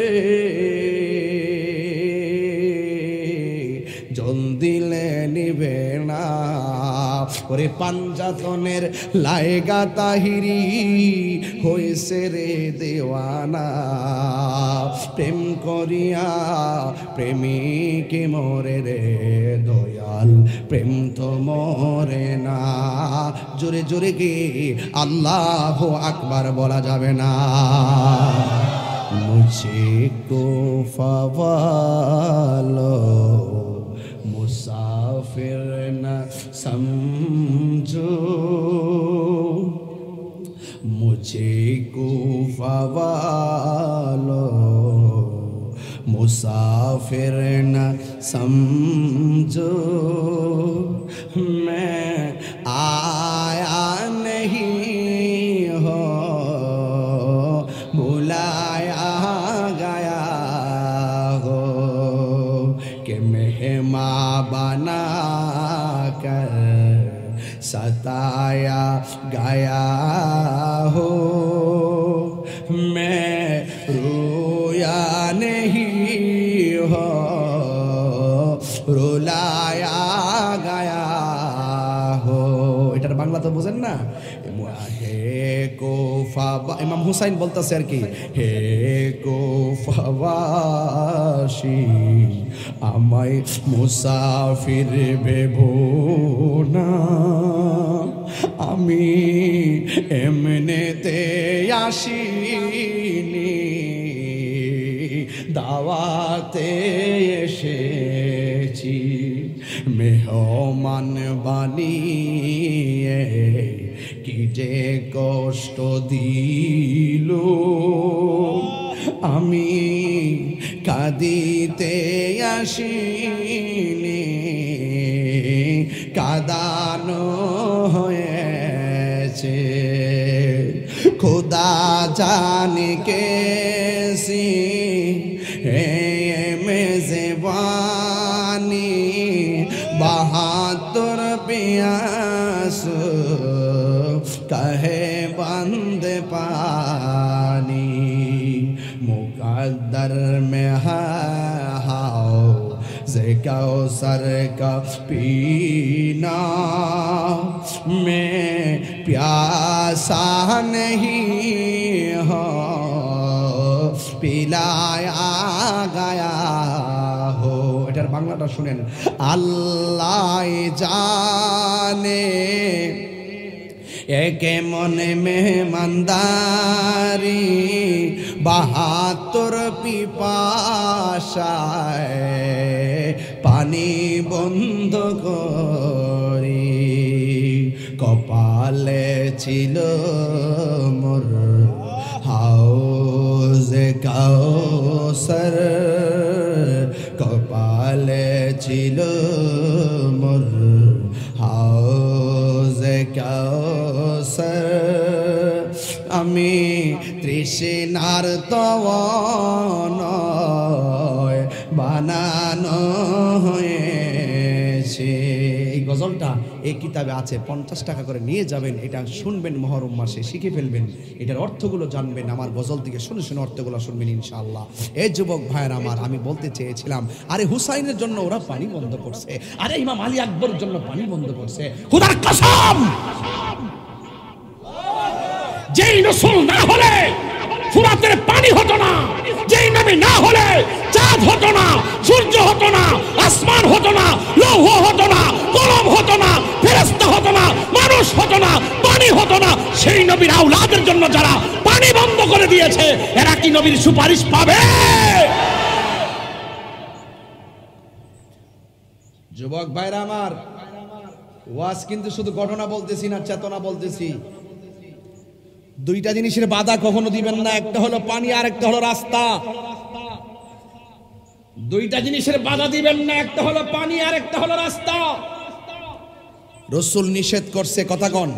জল দিলে নিবে না। ওরে পাঞ্জাতনের লায়গা তাহিরি হয়েছে রে দেওয়ানা, প্রেম করিয়া প্রেমিকে মরে রে দয়াল, প্রেম তো মরে না। জোরে জোরে গে আল্লাহু আকবার বলা যাবে না। মুঝকো ফওয়ালো मुसाफिर न समझो, मुझे कूफा वालो मुसाफिर न समझो। मैं आया नहीं हो बुलाया गया हो, कि मेहमान बना कर सताया गया हो। मैं रोया नहीं हो रुलाया गया हो। এটার বাংলা তো বুঝেন না। হে কোফা, ইমাম হুসাইন বলতেছে আর কি, হে কোফাবাসী আমায় মুসাফির ভেবো না, আমি এমনেতে আসিনি, দাওয়াতে এসেছি। মেহমান বানিয়ে কি যে কষ্ট দিল, আমি কাঁদিতে আসিনি, কাঁদানো হয়েছে। खुदा जाने कैसी है मेज़बानी, बहादुर प्यास कहे बंद पानी, मुकद्दर में है हाओ से कौसर का पीना, मैं प्यासा नहीं हो पिलाया गया हो। এটার বাংলাটা শুনেন। আল্লাহ জানে একে মনে মেহমানদারি, 72 পিপাসা আশায় পানি বন্ধ করি, কপালে ছিল মোর হাউজে কাউসার, কপালে ছিল মোর হাউজে কাউসার। আমি তৃষ্ণার তওয়ানয় বানানো হয়েছে। এই গজলটা এই কিতাবে আছে, 50 টাকা করে নিয়ে যাবেন, এটা শুনবেন, মহরম মাসে শিখে ফেলবেন, এটার অর্থগুলো জানবেন, আমার গজল থেকে শুনে শুনে অর্থগুলো শুনবেন ইনশাআল্লাহ। এই যুবক ভাইয়ের আমার, আমি বলতে চেয়েছিলাম, আরে হুসাইনের জন্য ওরা পানি বন্ধ করছে, আরে ইমাম আলী আকবরের জন্য পানি বন্ধ করছে। খোদার কসম, যেই রাসূল না হলে ফুরাতের পানি হতো না, যেই নবী না হলে চাঁদ হতো না, সূর্য হতো না, আসমান হতো না, লৌহ হতো না, কলম হতো না, ফেরেশতা হতো না, মানুষ হতো না, পানি হতো না। সেই নবীর আওলাদের জন্য যারা পানি বন্ধ করে দিয়েছে, এরা কি নবীর সুপারিশ পাবে? যুবক ভাইরা আমার, ওয়াজ কিন্তু শুধু ঘটনা বলতেছি না, চেতনা বলতেছি। দুইটা জিনিসের বাধা কখনো দিবেন না, একটা হলো পানি আর একটা হলো রাস্তা। দুইটা জিনিসের বাধা দিবেন না, একটা হলো পানি আর একটা হলো রাস্তা। রাসূল নিষেধ করছে, কথা কন,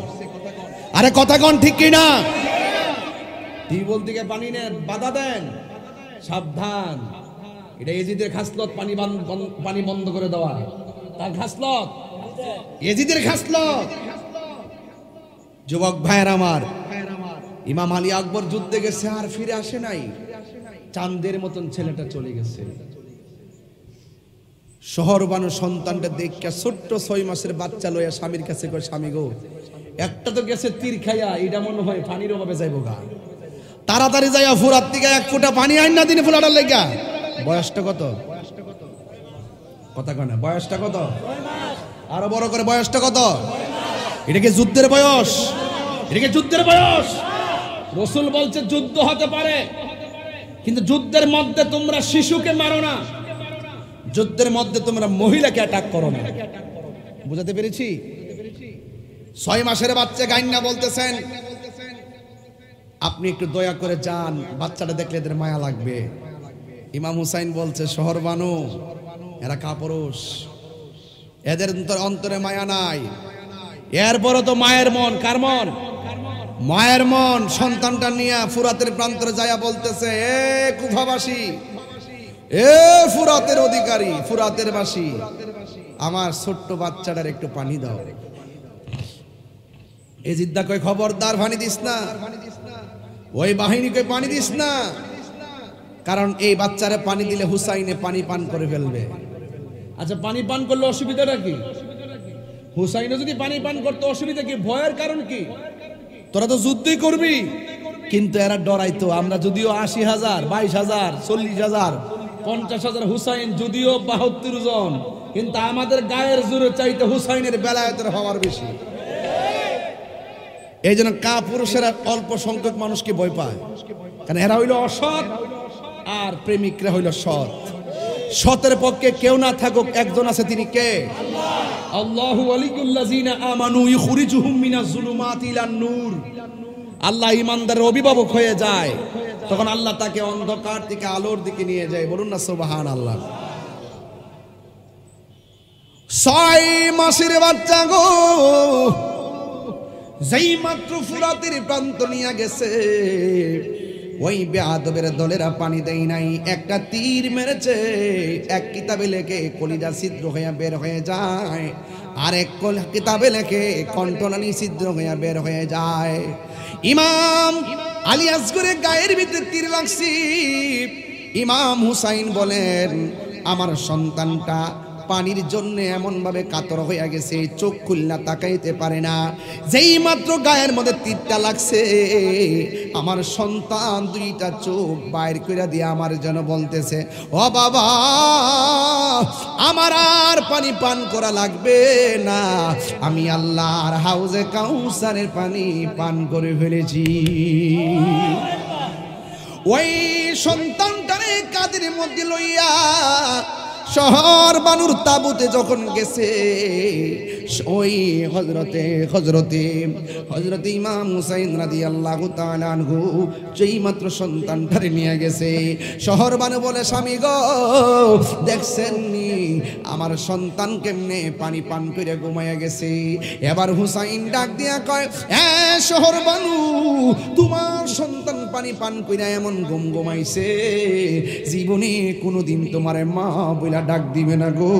আরে কথা কন, ঠিক কি না? টিউবওয়েল থেকে পানি নেন, বাধা দেন, সাবধান। এটা ইজিদের খাসলত, পানি বন্ধ করে দেওয়া। তার খাসলত, ইজিদের খাসলত। যুবক ভাইয়ের আমার, ইমাম আলী আকবর যুদ্ধে গেছে আর ফিরে আসে নাই, চাঁদের মতন ছেলেটা চলে গেছে। শহর বানু সন্তানটা দেখে ছোট্ট 6 মাসের বাচ্চা লইয়া স্বামীর কাছে কয়, স্বামী গো, একটা তো গেছে তীর খাইয়া, এটা মনে হয় পানির অভাবে যাইব গা, তাড়াতাড়ি যাইয়া ফুরাত থেকে 1 ফুটা পানি আইন না দিনে ফুলাটার লেগা। বয়সটা কত? কথা কয় না, বয়সটা কত? আরো বড় করে, বয়সটা কত? এটা কি যুদ্ধের বয়স? এটা কি যুদ্ধের বয়স? রাসূল বলছে যুদ্ধ হতে পারে, কিন্তু যুদ্ধের মধ্যে তোমরা শিশুকে মারো না, যুদ্ধের মধ্যে তোমরা মহিলাকে অ্যাটাক করো না। বুঝাতে পেরেছি? 6 মাসের বাচ্চা গাইন্না বলতেছেন, আপনি একটু দয়া করে যান, বাচ্চাটা দেখলে এদের মায়া লাগবে। ইমাম হুসাইন বলছে, শহর বানু, এরা কাপুরুষ, এদের অন্তরে মায়া নাই। এরপরও তো মায়ের মন, কার মন? মায়ের মন। সন্তানটা নিয়ে ফুরাতের প্রান্তরে যায়া বলতেছে, এ কুফাবাসী, এ ফুরাতের অধিকারী, ফুরাতের বাসী, আমার ছোট্ট বাচ্চাটার একটু পানি দাও। এই জিদ্দা কই, খবরদার পানি দিস না, ওই বাহিনীকে পানি দিস না, কারণ এই বাচ্চারে পানি দিলে হুসাইনে পানি পান করে ফেলবে। আচ্ছা, পানি পান করলে অসুবিধাটা কি? হুসাইনও যদি পানি পান করতে অসুবিধা কি? ভয়ের কারণ কি? তোরা তো যুদ্ধই করবি, কিন্তু এরা ডরাইতো। আমরা যদিও 80,000, 22,000, 40,000, 50,000 হুসাইন যদিও 72 জন, কিন্তু আমাদের গায়ের জোরে চাইতে হুসাইনের বেলায়েতের হওয়ার বেশি। এই জন্য কাপুরুষেরা অল্প সংখ্যক মানুষকে ভয় পায়, কারণ এরা হইল অসৎ আর প্রেমিকরা হইল সৎ। সতের পক্ষে কেউ না থাকুক, একজন আছে, তিনি কে? আল্লাহু ওয়ালিউল্লাযিনা আমানু ইখরিজুহুম মিনাজ যুলুমাতি ইলান নূর। আল্লাহ ঈমানদারের অভিভাবক হয়ে যায়, তখন আল্লাহ তাকে অন্ধকার থেকে আলোর দিকে নিয়ে যায়। বলুন না সুবহানাল্লাহ। 6 মাসের বাচ্চা গো, যেই মাত্র ফুরাতের প্রান্ত নিয়ে গেছে, ওই বেয়াদবের দলেরা পানি দেয় নাই, একটা তীর মেরেছে, এক কিতাবে লেখে কলিজা ছিদ্র হয়ে বের হয়ে যায়, আর এক কিতাবে লেখে কণ্ঠনালী ছিদ্র হয়ে বের হয়ে যায়। ইমাম আলী আসগরের গায়ের ভিতরে তীর লাগছে। ইমাম হুসাইন বলেন, আমার সন্তানটা পানির জন্য এমন ভাবে কাতর হয়ে গেছে, চোখ খুলনা তাকাইতে পারে না। যেই মাত্র গায়ের মধ্যে তীরটা লাগছে, আমার সন্তান 2টা চোখ বাইর করে দিয়ে আমার জন্য বলতেছে, ও বাবা, আমার আর পানি পান করা লাগবে না, আমি আল্লাহর হাউজে কাউসারের পানি পান করে ফেলেছি। ওই সন্তানটারে কাদের মধ্যে লইয়া শহর বানুর তাবুতে যখন গেছে, ওই হযরতে ইমাম হুসাইন রাদিয়াল্লাহু তাআলা আনহু যেই মাত্র সন্তানটারে নিয়ে গেছে, শহর বানু বলে, স্বামী গো দেখছেন নি আমার সন্তান কেমনে পানি পান করে ঘুমাইয়া গেছে। এবার হুসাইন ডাক দিয়া কয়, হ্যাঁ শহর বানু, তোমার সন্তান পানি পান কইরা এমন ঘুম ঘুমাইছে, জীবনে কোনোদিন তোমার মা বইলা ডাক দিবে না গো,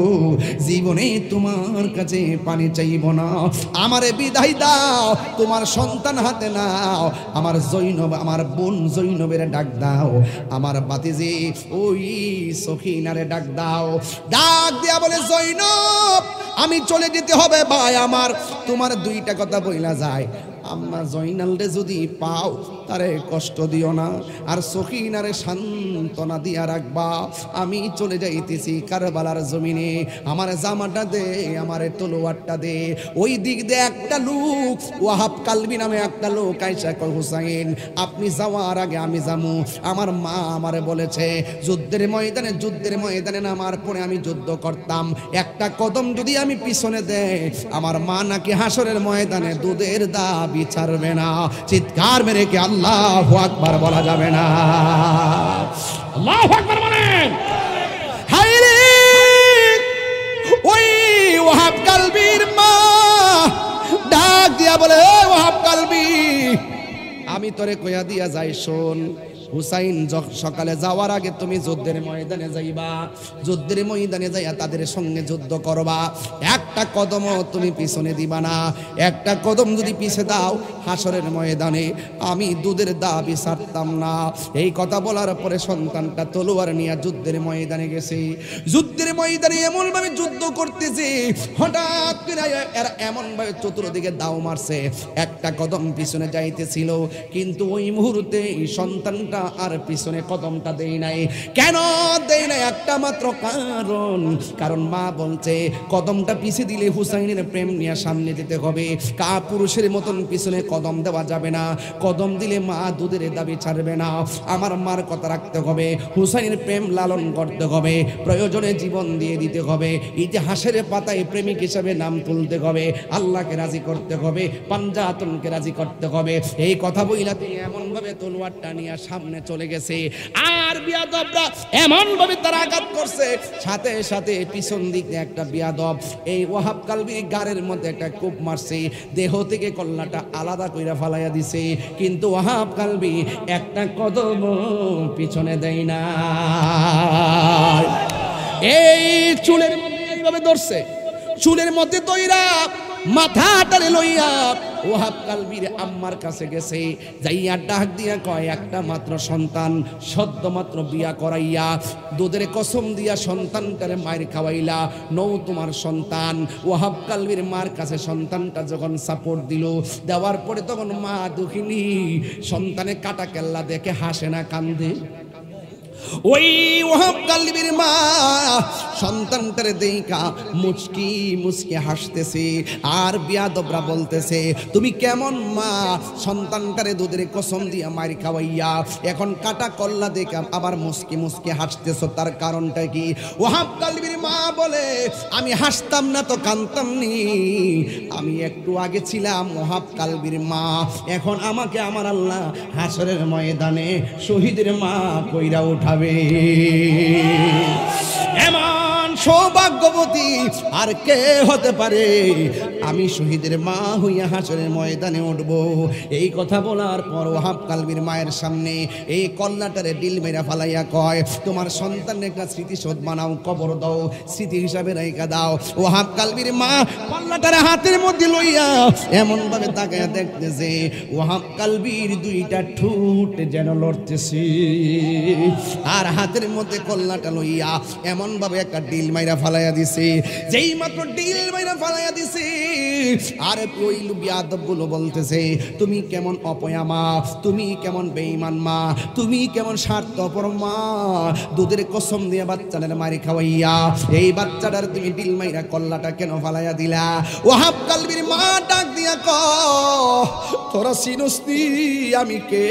জীবনে তোমার কাছে পানি চাইব না, আমারে বিদায় দাও, তোমার সন্তান হাতে নাও, আমার জৈনব, আমার বোন জৈনবের ডাক দাও, আমার বাতিজি ওই সখিনারে ডাক দাও। ডাক দিয়া বলে, জৈনব আমি চলে যেতে হবে ভাই আমার, তোমার দুইটা কথা বইলা যায়, আম্মা জয়নালরে যদি পাও তারে কষ্ট দিও না, আর সখিনারে সান্ত্বনা দিয়া রাখবা, আমি চলে যাইতেছি কারবালার জমিনে, আমার জামাটা দে, আমার তলোয়ারটা দে। ওই দিক দিয়ে একটা লোক, ওয়াহাব কালবি নামে একটা লোক আইসা কয়, হুসাইন আপনি যাওয়ার আগে আমি যামু, আমার মা আমারে বলেছে যুদ্ধের ময়দানে নামার পরে আমি যুদ্ধ করতাম, একটা কদম যদি আমি পিছনে দেই, আমার মা নাকি হাসরের ময়দানে দুধের দাবি ছাড়বে না। চিৎকার মেরে কি আল্লাহু আকবার বলা যাবে না? আল্লাহু আকবার বলেন। হায়রে ওই ওয়াহাব কালবির মা ডাক দিয়া বলে, ওয়াহাব কালবি আমি তোরে কইয়া দিয়া যাই, শোন হুসাইন সকালে যাওয়ার আগে তুমি যুদ্ধের ময়দানে যাইবা, যুদ্ধের ময়দানে যাইয়া তাদের সঙ্গে যুদ্ধ করবা, একটা কদমও তুমি পিছনে দিবা না, একটা কদম যদি পিছে দাও হাসরের ময়দানে আমি দুধের দাবি ছাড়তাম না। এই কথা বলার পরে সন্তানটা তলোয়ার নিয়ে যুদ্ধের ময়দানে গেছে, যুদ্ধের ময়দানে এমন ভাবে যুদ্ধ করতেছে, হঠাৎ করে এরা এমন ভাবে চতুর্দিকে দাও মারছে, একটা কদম পিছনে যাইতেছিল, কিন্তু ওই মুহূর্তে সন্তানটা আর পিছনে কদমটা দেই নাই। কেন দেই নাই? একটা মাত্র কারণ মা বলছে কদমটা পিছে দিলে হুসাইনের প্রেম নিয়ে সামনে যেতে হবে, কা পুরুষের মতন পিছনে কদম দেওয়া যাবে না, কদম দিলে মা দুধের দাবি ছাড়বে না, আমার মার কথা রাখতে হবে, হুসাইনের প্রেম লালন করতে হবে, প্রয়োজনে জীবন দিয়ে দিতে হবে, ইতিহাসের পাতায় প্রেমিক হিসাবে নাম তুলতে হবে, আল্লাহকে রাজি করতে হবে, পাঞ্জাতনকে রাজি করতে হবে। এই কথা বইলা তিনি এমন ভাবে তলোয়ারটা নিয়ে সামনে চলে গেছে, আর বিয়াদবরা এমন ভাবে তারা আঘাত করছে, সাথে সাথে পিছন দিকে একটা বিয়াদব এই ওয়াহাব কালবির গাড়ের মধ্যে একটা কোপ মারছে, দেহ থেকে কল্লাটা আলাদা কইরা ফালাইয়া দিছে, কিন্তু ওয়াহাব কালবি একটা কদম পিছনে দেয় না। এই চুলের মধ্যে এইভাবে ধরছে, চুলের মধ্যে দইরা মাথাটারে লইয়া ওয়াহাব কালবির আম্মার কাছে গেছে, যাইয়া ডাক দিয়া কয়, একটা মাত্র সন্তান সদ্য মাত্র বিয়া করাইয়া দুধের কসম দিয়া সন্তানটারে মায়ের খাওয়াইলা, নৌ তোমার সন্তান। ওয়াহাব কালবির মার কাছে সন্তানটা যখন সাপোর্ট দিল, দেওয়ার পরে তখন মা দুঃখিনী, সন্তানে কাটা কেল্লা দেখে হাসে না কান্দে। ওই ওয়াহাব কালবির মা সন্তানটারে দেইকা মুচকি মুচকি হাসতেছে, আর বিয়াদবরা বলতেছে, তুমি কেমন মা, সন্তানটারে দুধের কসম দিয়া মারি খাওয়াইয়া এখন কাটা কল্লা দেখা আবার মুচকি মুচকি হাসতেছো, তার কারণটা কি? ওয়াহাব কালবির মা বলে, আমি হাসতাম না তো কাঁদতাম নি, আমি একটু আগে ছিলাম ওয়াহাব কালবির মা, এখন আমাকে আমার আল্লাহ হাসরের ময়দানে শহীদের মা কইরা উঠাবে। এমন সৌভাগ্যবতী আর কে হতে পারে, আমি শহীদের মা হইয়া হাসরের ময়দানে উঠব। এই কথা বলার পর ওয়াহাব কালবির মায়ের সামনে এই কল্লাটারে ডিল মেরা ফালাইয়া কয়, তোমার সন্তানের একটা স্মৃতিশোধ বানাও, কবর দাও, স্মৃতি হিসাবে রেখা দাও। ওয়াহাব কালবির মা কল্লাটারে হাতের মধ্যে লইয়া এমন ভাবে তাকায়া দেখতেছে, ওয়াহাব কালবির দুইটা ঠোঁট যেন লড়তেছে, আর হাতের মধ্যে কল্লাটা লইয়া এমন ভাবে একটা ডিল মাইরা ফালা ফালাইয়া দিছে। যেই মাত্র ডিল মাইরা ফালাইয়া দিছে, আরে ওই বিয়াদবগুলো বলতেছে, তুমি কেমন অপয়া মা, তুমি কেমন বেঈমান মা, তুমি কেমন স্বার্থপর মা, দুধের কসম দিয়ে বাচ্চাদের মারি খাওয়াইয়া এই বাচ্চাটার তুমি ডিল মাইরা কল্লাটা কেন ফালাইয়া দিলা? ওয়াহাব কালবির মা ডাক দিয়া কয়, তোরা চিনস্তি আমি কে?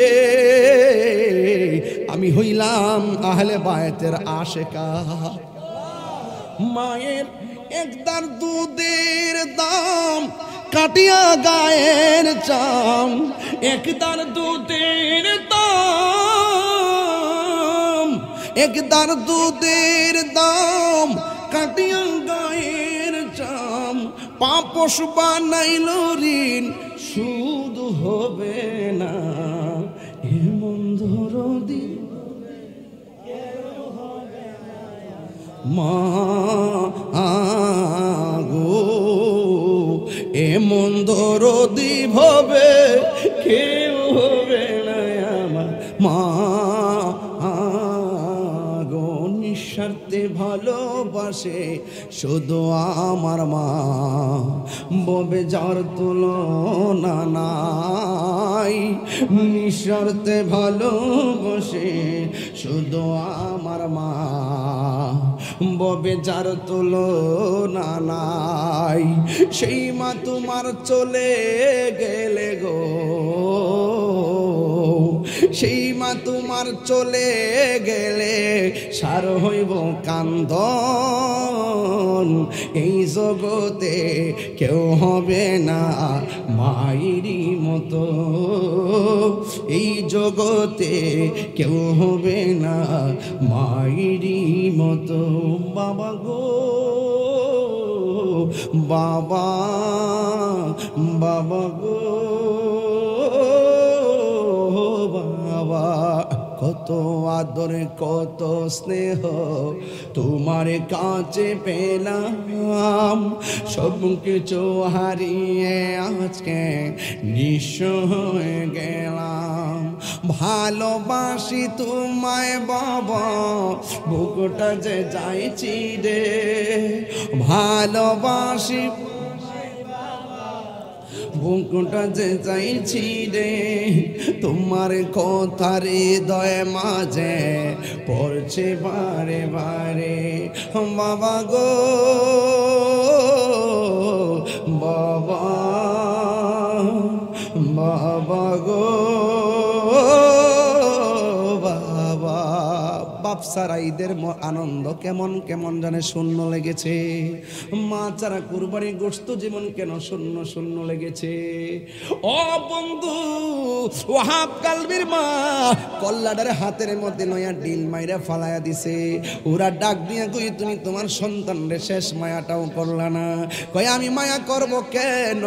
আমি হইলাম আহলে বায়তের আশেকা। মায়ের একদার দুধের দাম কাটিয়া গায়ের চাম, একদার দুধের দাম, একদার দুধের দাম কাটিয়া গায়ের চাম, পাপস বানাইল ঋণ সুদ হবে না, এমন ধরদি মা গো, এমন দরদি ভাবে কেউ হবে না আমার মা গো, নিঃস্বার্থে ভালোবাসে শুধু আমার মা, ববে যার তুলনা নাই, নিঃস্বার্থে ভালোবাসে শুধু আমার মা, ববে যার তুলনা নাই। সেই মা তোমার চলে গেলে গো, সেই মা তোমার চলে গেলে সার হইব কান্দন, এই জগতে কেউ হবে না মায়েরই মতো, এই জগতে কেউ হবে না মায়েরই মতো। বাবা গো বাবা, বাবা গো বাবা, কত আদর কত স্নেহ তোমার কাছে পেলাম, সব কিছু হারিয়ে আজকে নিঃস্ব হয়ে গেলাম। ভালোবাসি তোমায় বাবা, বুকটা যে চাইছি রে, ভালোবাসি বুকটা যে চাইছি রে, তোমার কথা হৃদয় মাঝে পড়ছে বারে বারে। বাবা গো বাবা, বাবা গো বাবা, বাপ ছাড়া ঈদের আনন্দ কেমন কেমন জানে শূন্য লেগেছে, মা ছাড়া কুরবানি গোশত যেমন কেন শূন্য শূন্য লেগেছে। ও বন্ধু, ওয়াহাব কালবির মা কল্লাডার হাতের মধ্যে নয়া ডিল মাইরা ফালাইয়া দিছে। ওরা ডাক দিয়া কই, তুমি তোমার সন্তানরে শেষ মায়াটাও করলা না। কই আমি মায়া করব কেন,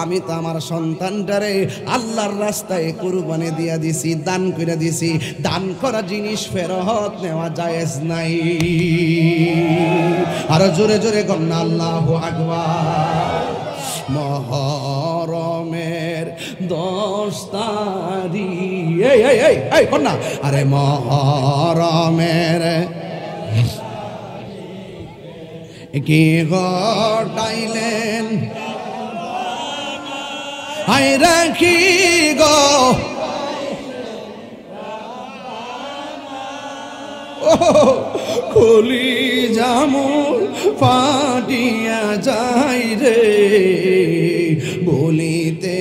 আমি তো আমার সন্তানটারে আল্লাহর রাস্তায় কুরবানি দিয়া দিছি, দান করে দিছি। দান করা জিনিস ফেরত নেওয়া জায়েজ নাই। আর জোরে জোরে কন্যা আল্লাহু আকবার। মহরমের 10 তারিখ, এই এই এই এই কন্যা, আরে মহরমের কি ঘটাইলেন, আই রাখি গো খুলি জামুন ফাটিয়া যাই রে, বলিতে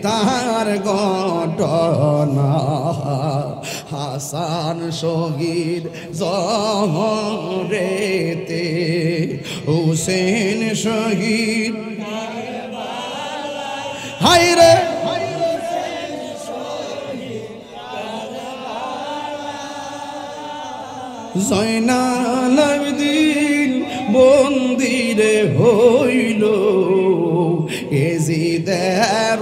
তার ঘটনা। হাসান শহীদ জহরেতে, হুসেন শহীদ হাই রে, জয়নাল আবেদিন বন্দিরে হইল, এজিদের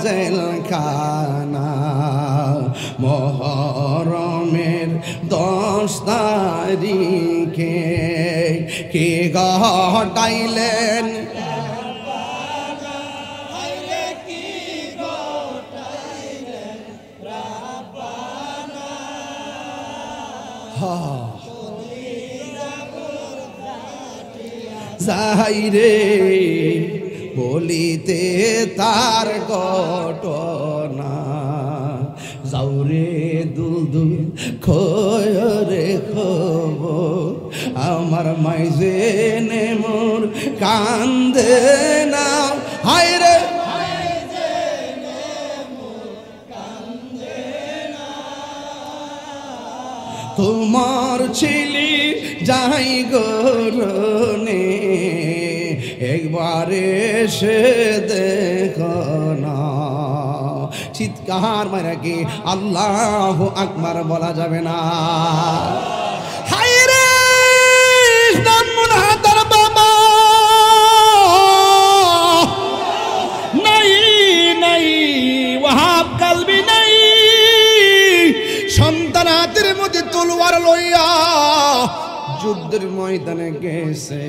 জেলখানা। মহরমের 10 তারিখে কে ঘটাইলেন, যাই রে বলিতে তার ঘটনা যাওরে দুলদুল খয়রে খবর আমার মাইজে নে মোর কান্দে না হায় রে তোমার ছিলি যাই গরনে একবার এসে দেখো না চিৎকার মারা কি আল্লাহু আকবার বলা যাবে না হায় রে নামুন হাতার বাবা নাই নাই ওয়াহাব কালবি নাই সন্তান হাতের মধ্যে তলোয়ার লইয়া যুদ্ধের ময়দানে গেছে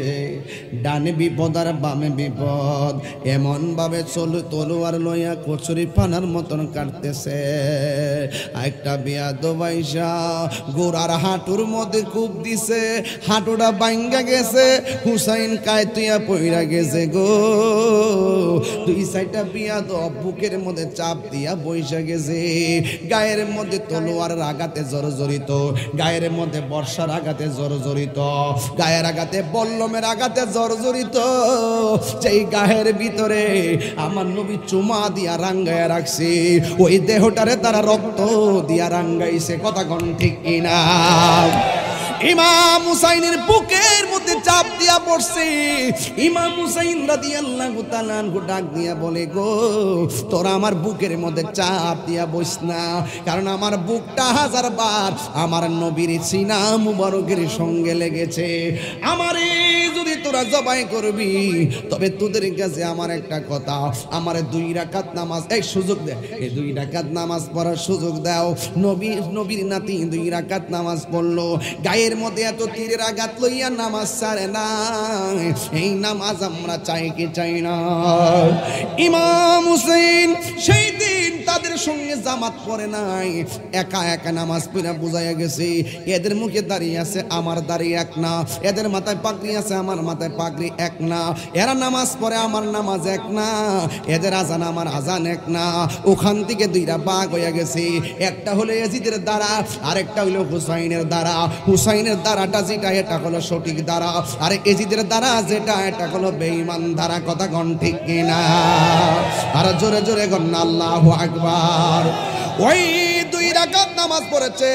ডানে বিপদ আর বামে বিপদ এমন ভাবে তলোয়ার লইয়া কচুরি পানার মতন কাটতেছে একটা বিয়াদব বাইশা গোড়ার হাঁটুর মধ্যে কূপ দিছে হাঁটুটা ভাঙ্গা গেছে হুসাইন কায়তুয়া পইরা গেছে গো দুই সাইডটা বিয়াদব বুকের মধ্যে চাপ দিয়া বইসা গেছে গায়ের মধ্যে তলোয়ারের আঘাতে জর্জরিত গায়ের মধ্যে বর্ষার আঘাতে জর্জরিত গায়ের আঘাতে বল্লমের আঘাতে জর্জরিত যেই গায়ের ভিতরে আমার নবী চুমা দিয়া রাঙ্গায় রাখছে ওই দেহটারে তারা রক্ত দিয়া রাঙ্গাইছে কথা কোন ঠিক কিনা ইমাম হুসাইনের বুকের মধ্যে চাপ দিয়া পড়ছে ইমাম হুসাইন রাদিয়াল্লাহু তাআলা আনহু ডাক দিয়া বলে গো তোরা আমার বুকের মধ্যে চাপ দিয়া বস না কারণ আমার বুকটা হাজারবার আমার নবীর সিনা মুবারকের সঙ্গে লেগেছে আমারে যদি তোরা জবাই করবি তবে তোদের কাছে আমার একটা কথা আমার 2 রাকাত নামাজ এই সুযোগ দে এই 2 রাকাত নামাজ পড়ার সুযোগ দাও নবীর নাতি 2 রাকাত নামাজ পড়লো গায়ের মধ্যে এত তীরের আঘাত লইয়া নামাজ ছাড়ে না এই নামাজ আমরা চাই কি চাই না ইমাম হুসাইন সেই দিন তাদের সঙ্গে জামাত পড়ে নাই একা একা নামাজ পড়া বুঝাইয়া গেছে এদের মুখে দাঁড়িয়ে আছে আমার দাঁড়িয়ে এক না এদের মাথায় পাগড়ি আছে আমার মাথায় পাগড়ি এক না এরা নামাজ পড়ে আমার নামাজ এক না এদের আজান আমার আজান এক না ওখান থেকে 2টা ভাগ হয়ে গেছে একটা হলো ইয়াজিদের দ্বারা আরেকটা হলো হুসাইনের দ্বারা হুসাইনের দ্বারাটা যেটা এটা হলো সঠিক দ্বারা আর ইয়াজিদের দ্বারা যেটা এটা হলো বেঈমান দ্বারা কথা কোন ঠিক কিনা আর জোরে জোরে গণ আল্লাহু আকবার ওই 2 রাকাত নামাজ পড়েছে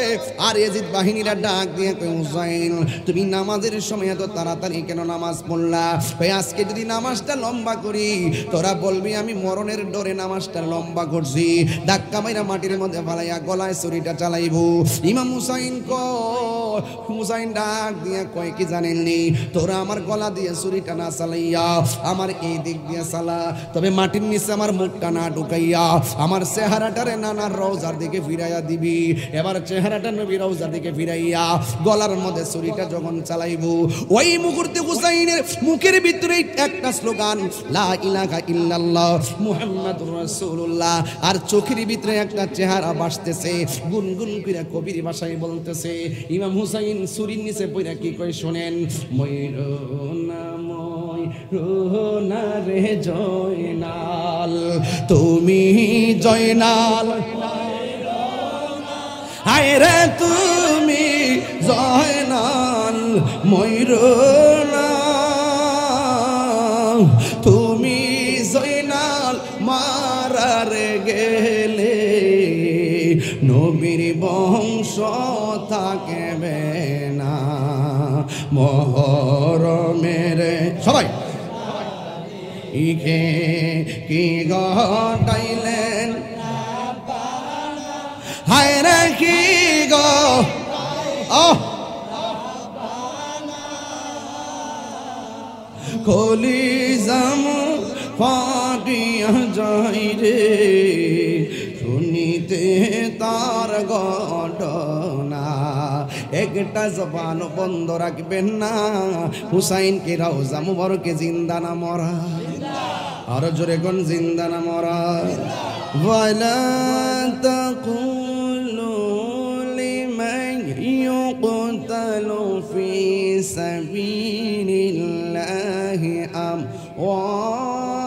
আর ইয়াজিদ বাহিনীরা ডাক দিয়ে কই হুসাইন তুমি নামাজের সময় এত তাড়াতাড়ি কেন নামাজ পড়লা ভাই আজকে যদি নামাজটা লম্বা করি তোরা বলবি আমি মরণের ডরে নামাজটা লম্বা করছি ধাক্কা মাইরা মাটির মধ্যে ফালাইয়া গলায় ছুরিটা চালাইবো ইমাম হুসাইন হুসাইন ডাক দিয়ে কয় কি জানেননি তোরা আমার গলা দিয়ে ছুরিটা না চালাইয়া আমার এই দিক দিয়ে চালা তবে মাটির নিচে আমার মুখটা না ঢুকাইয়া আমার চেহারাটারে নানার রওজার দিকে ফিরাইয়া দিবি এবার চেহারাটা নবী রওজার দিকে ফিরাইয়া গলার মধ্যে ছুরিটা যখন চালাইবো ওই মুহূর্তে হুসাইনের মুখের ভিতরে একটা স্লোগান লা ইলাহা ইল্লাল্লাহ মুহাম্মাদুর রাসূলুল্লাহ আর চোখের ভিতরে একটা চেহারা ভাসতেছে গুনগুন করে কবির ভাষায় বলতেছে ইমাম হুসাইন ছুরির নিচে পড়া কি কই শুনেন ময়ূরনা রে জয়নাল তুমি জয়নাল হায় রে তুমি জয়নাল ময়ূরনা তুমি জয়নাল মারারে গেলে নবীর বংশ থাকবে না মহরমের সবাই ইকে কি গাইলেন হায় রে কি গো কলিজাম ফাটিয়া যাই রে শুনিতে তার ঘটনা একটা জবান বন্ধ রাখবেন না হুসাইনকে রওজা মুবারকে জিন্দা না মরা আর জোরে কোন জিন্দা না মরা ওয়ালা তাকুলু লিমান يقتلوا في سبيل الله أموات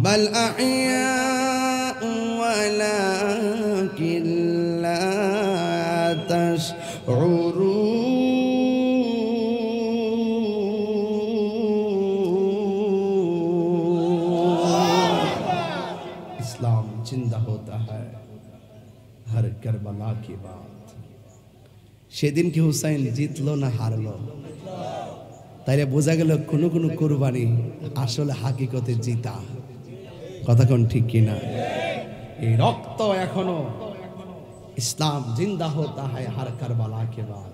بل أحياء ولكن لا تشعرون इस्लाम जिंदा होता है हर करबला की बात সেদিন কি হুসাইন জিতলো না হারলো তাইলে বোঝা গেল কোন কোন কুরবানি আসলে হাকিকতে জিতা কথা কোন ঠিক কি না এই রক্ত এখনো ইসলাম জিন্দা होता है हर करबला के बाद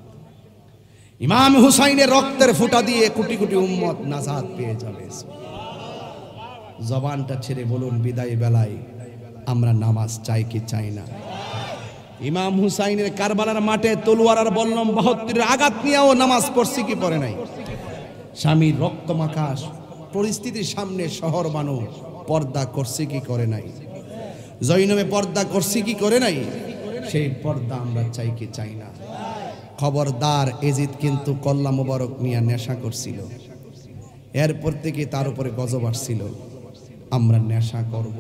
ইমাম হুসাইনের রক্তের ফোঁটা দিয়ে কোটি কোটি উম্মত নাজাত পেয়ে যাবে জবানটা ছেড়ে বলুন বিদায় বেলায় আমরা নামাজ চাই কি চাই না ইমাম হুসাইনের কারবালার মাঠে তলোয়ার আর বল্লম 72 আঘাত নিয়েও নামাজ পড়ছি কি পড়ে নাই স্বামীর রক্তমাখা পরিস্থিতির সামনে শহর মানুষ পর্দা করছে কি করে নাই জৈনবে পর্দা করছে কি করে নাই সেই পর্দা আমরা চাই কি চাই না খবরদার এজিদ কিন্তু কল্লা মোবারক নিয়ে নেশা করছিল এরপর থেকে তার উপরে গজব আসছিল আমরা নেশা করব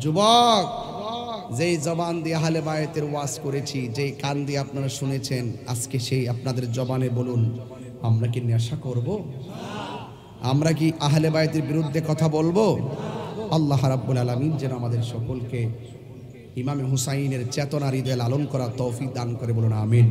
যুবক যেই জবান দিয়ে আহলে বায়াতের ওয়াজ করেছি যেই কান দিয়ে আপনারা শুনেছেন আজকে সেই আপনাদের জবানে বলুন আমরা কি নেশা করব আমরা কি আহলে বায়াতের বিরুদ্ধে কথা বলবো আল্লাহ রাব্বুল আলামিন যেন আমাদের সকলকে ইমাম হুসাইনের চেতনা হৃদয়ে লালন করা তৌফিক দান করে বলুন আমিন।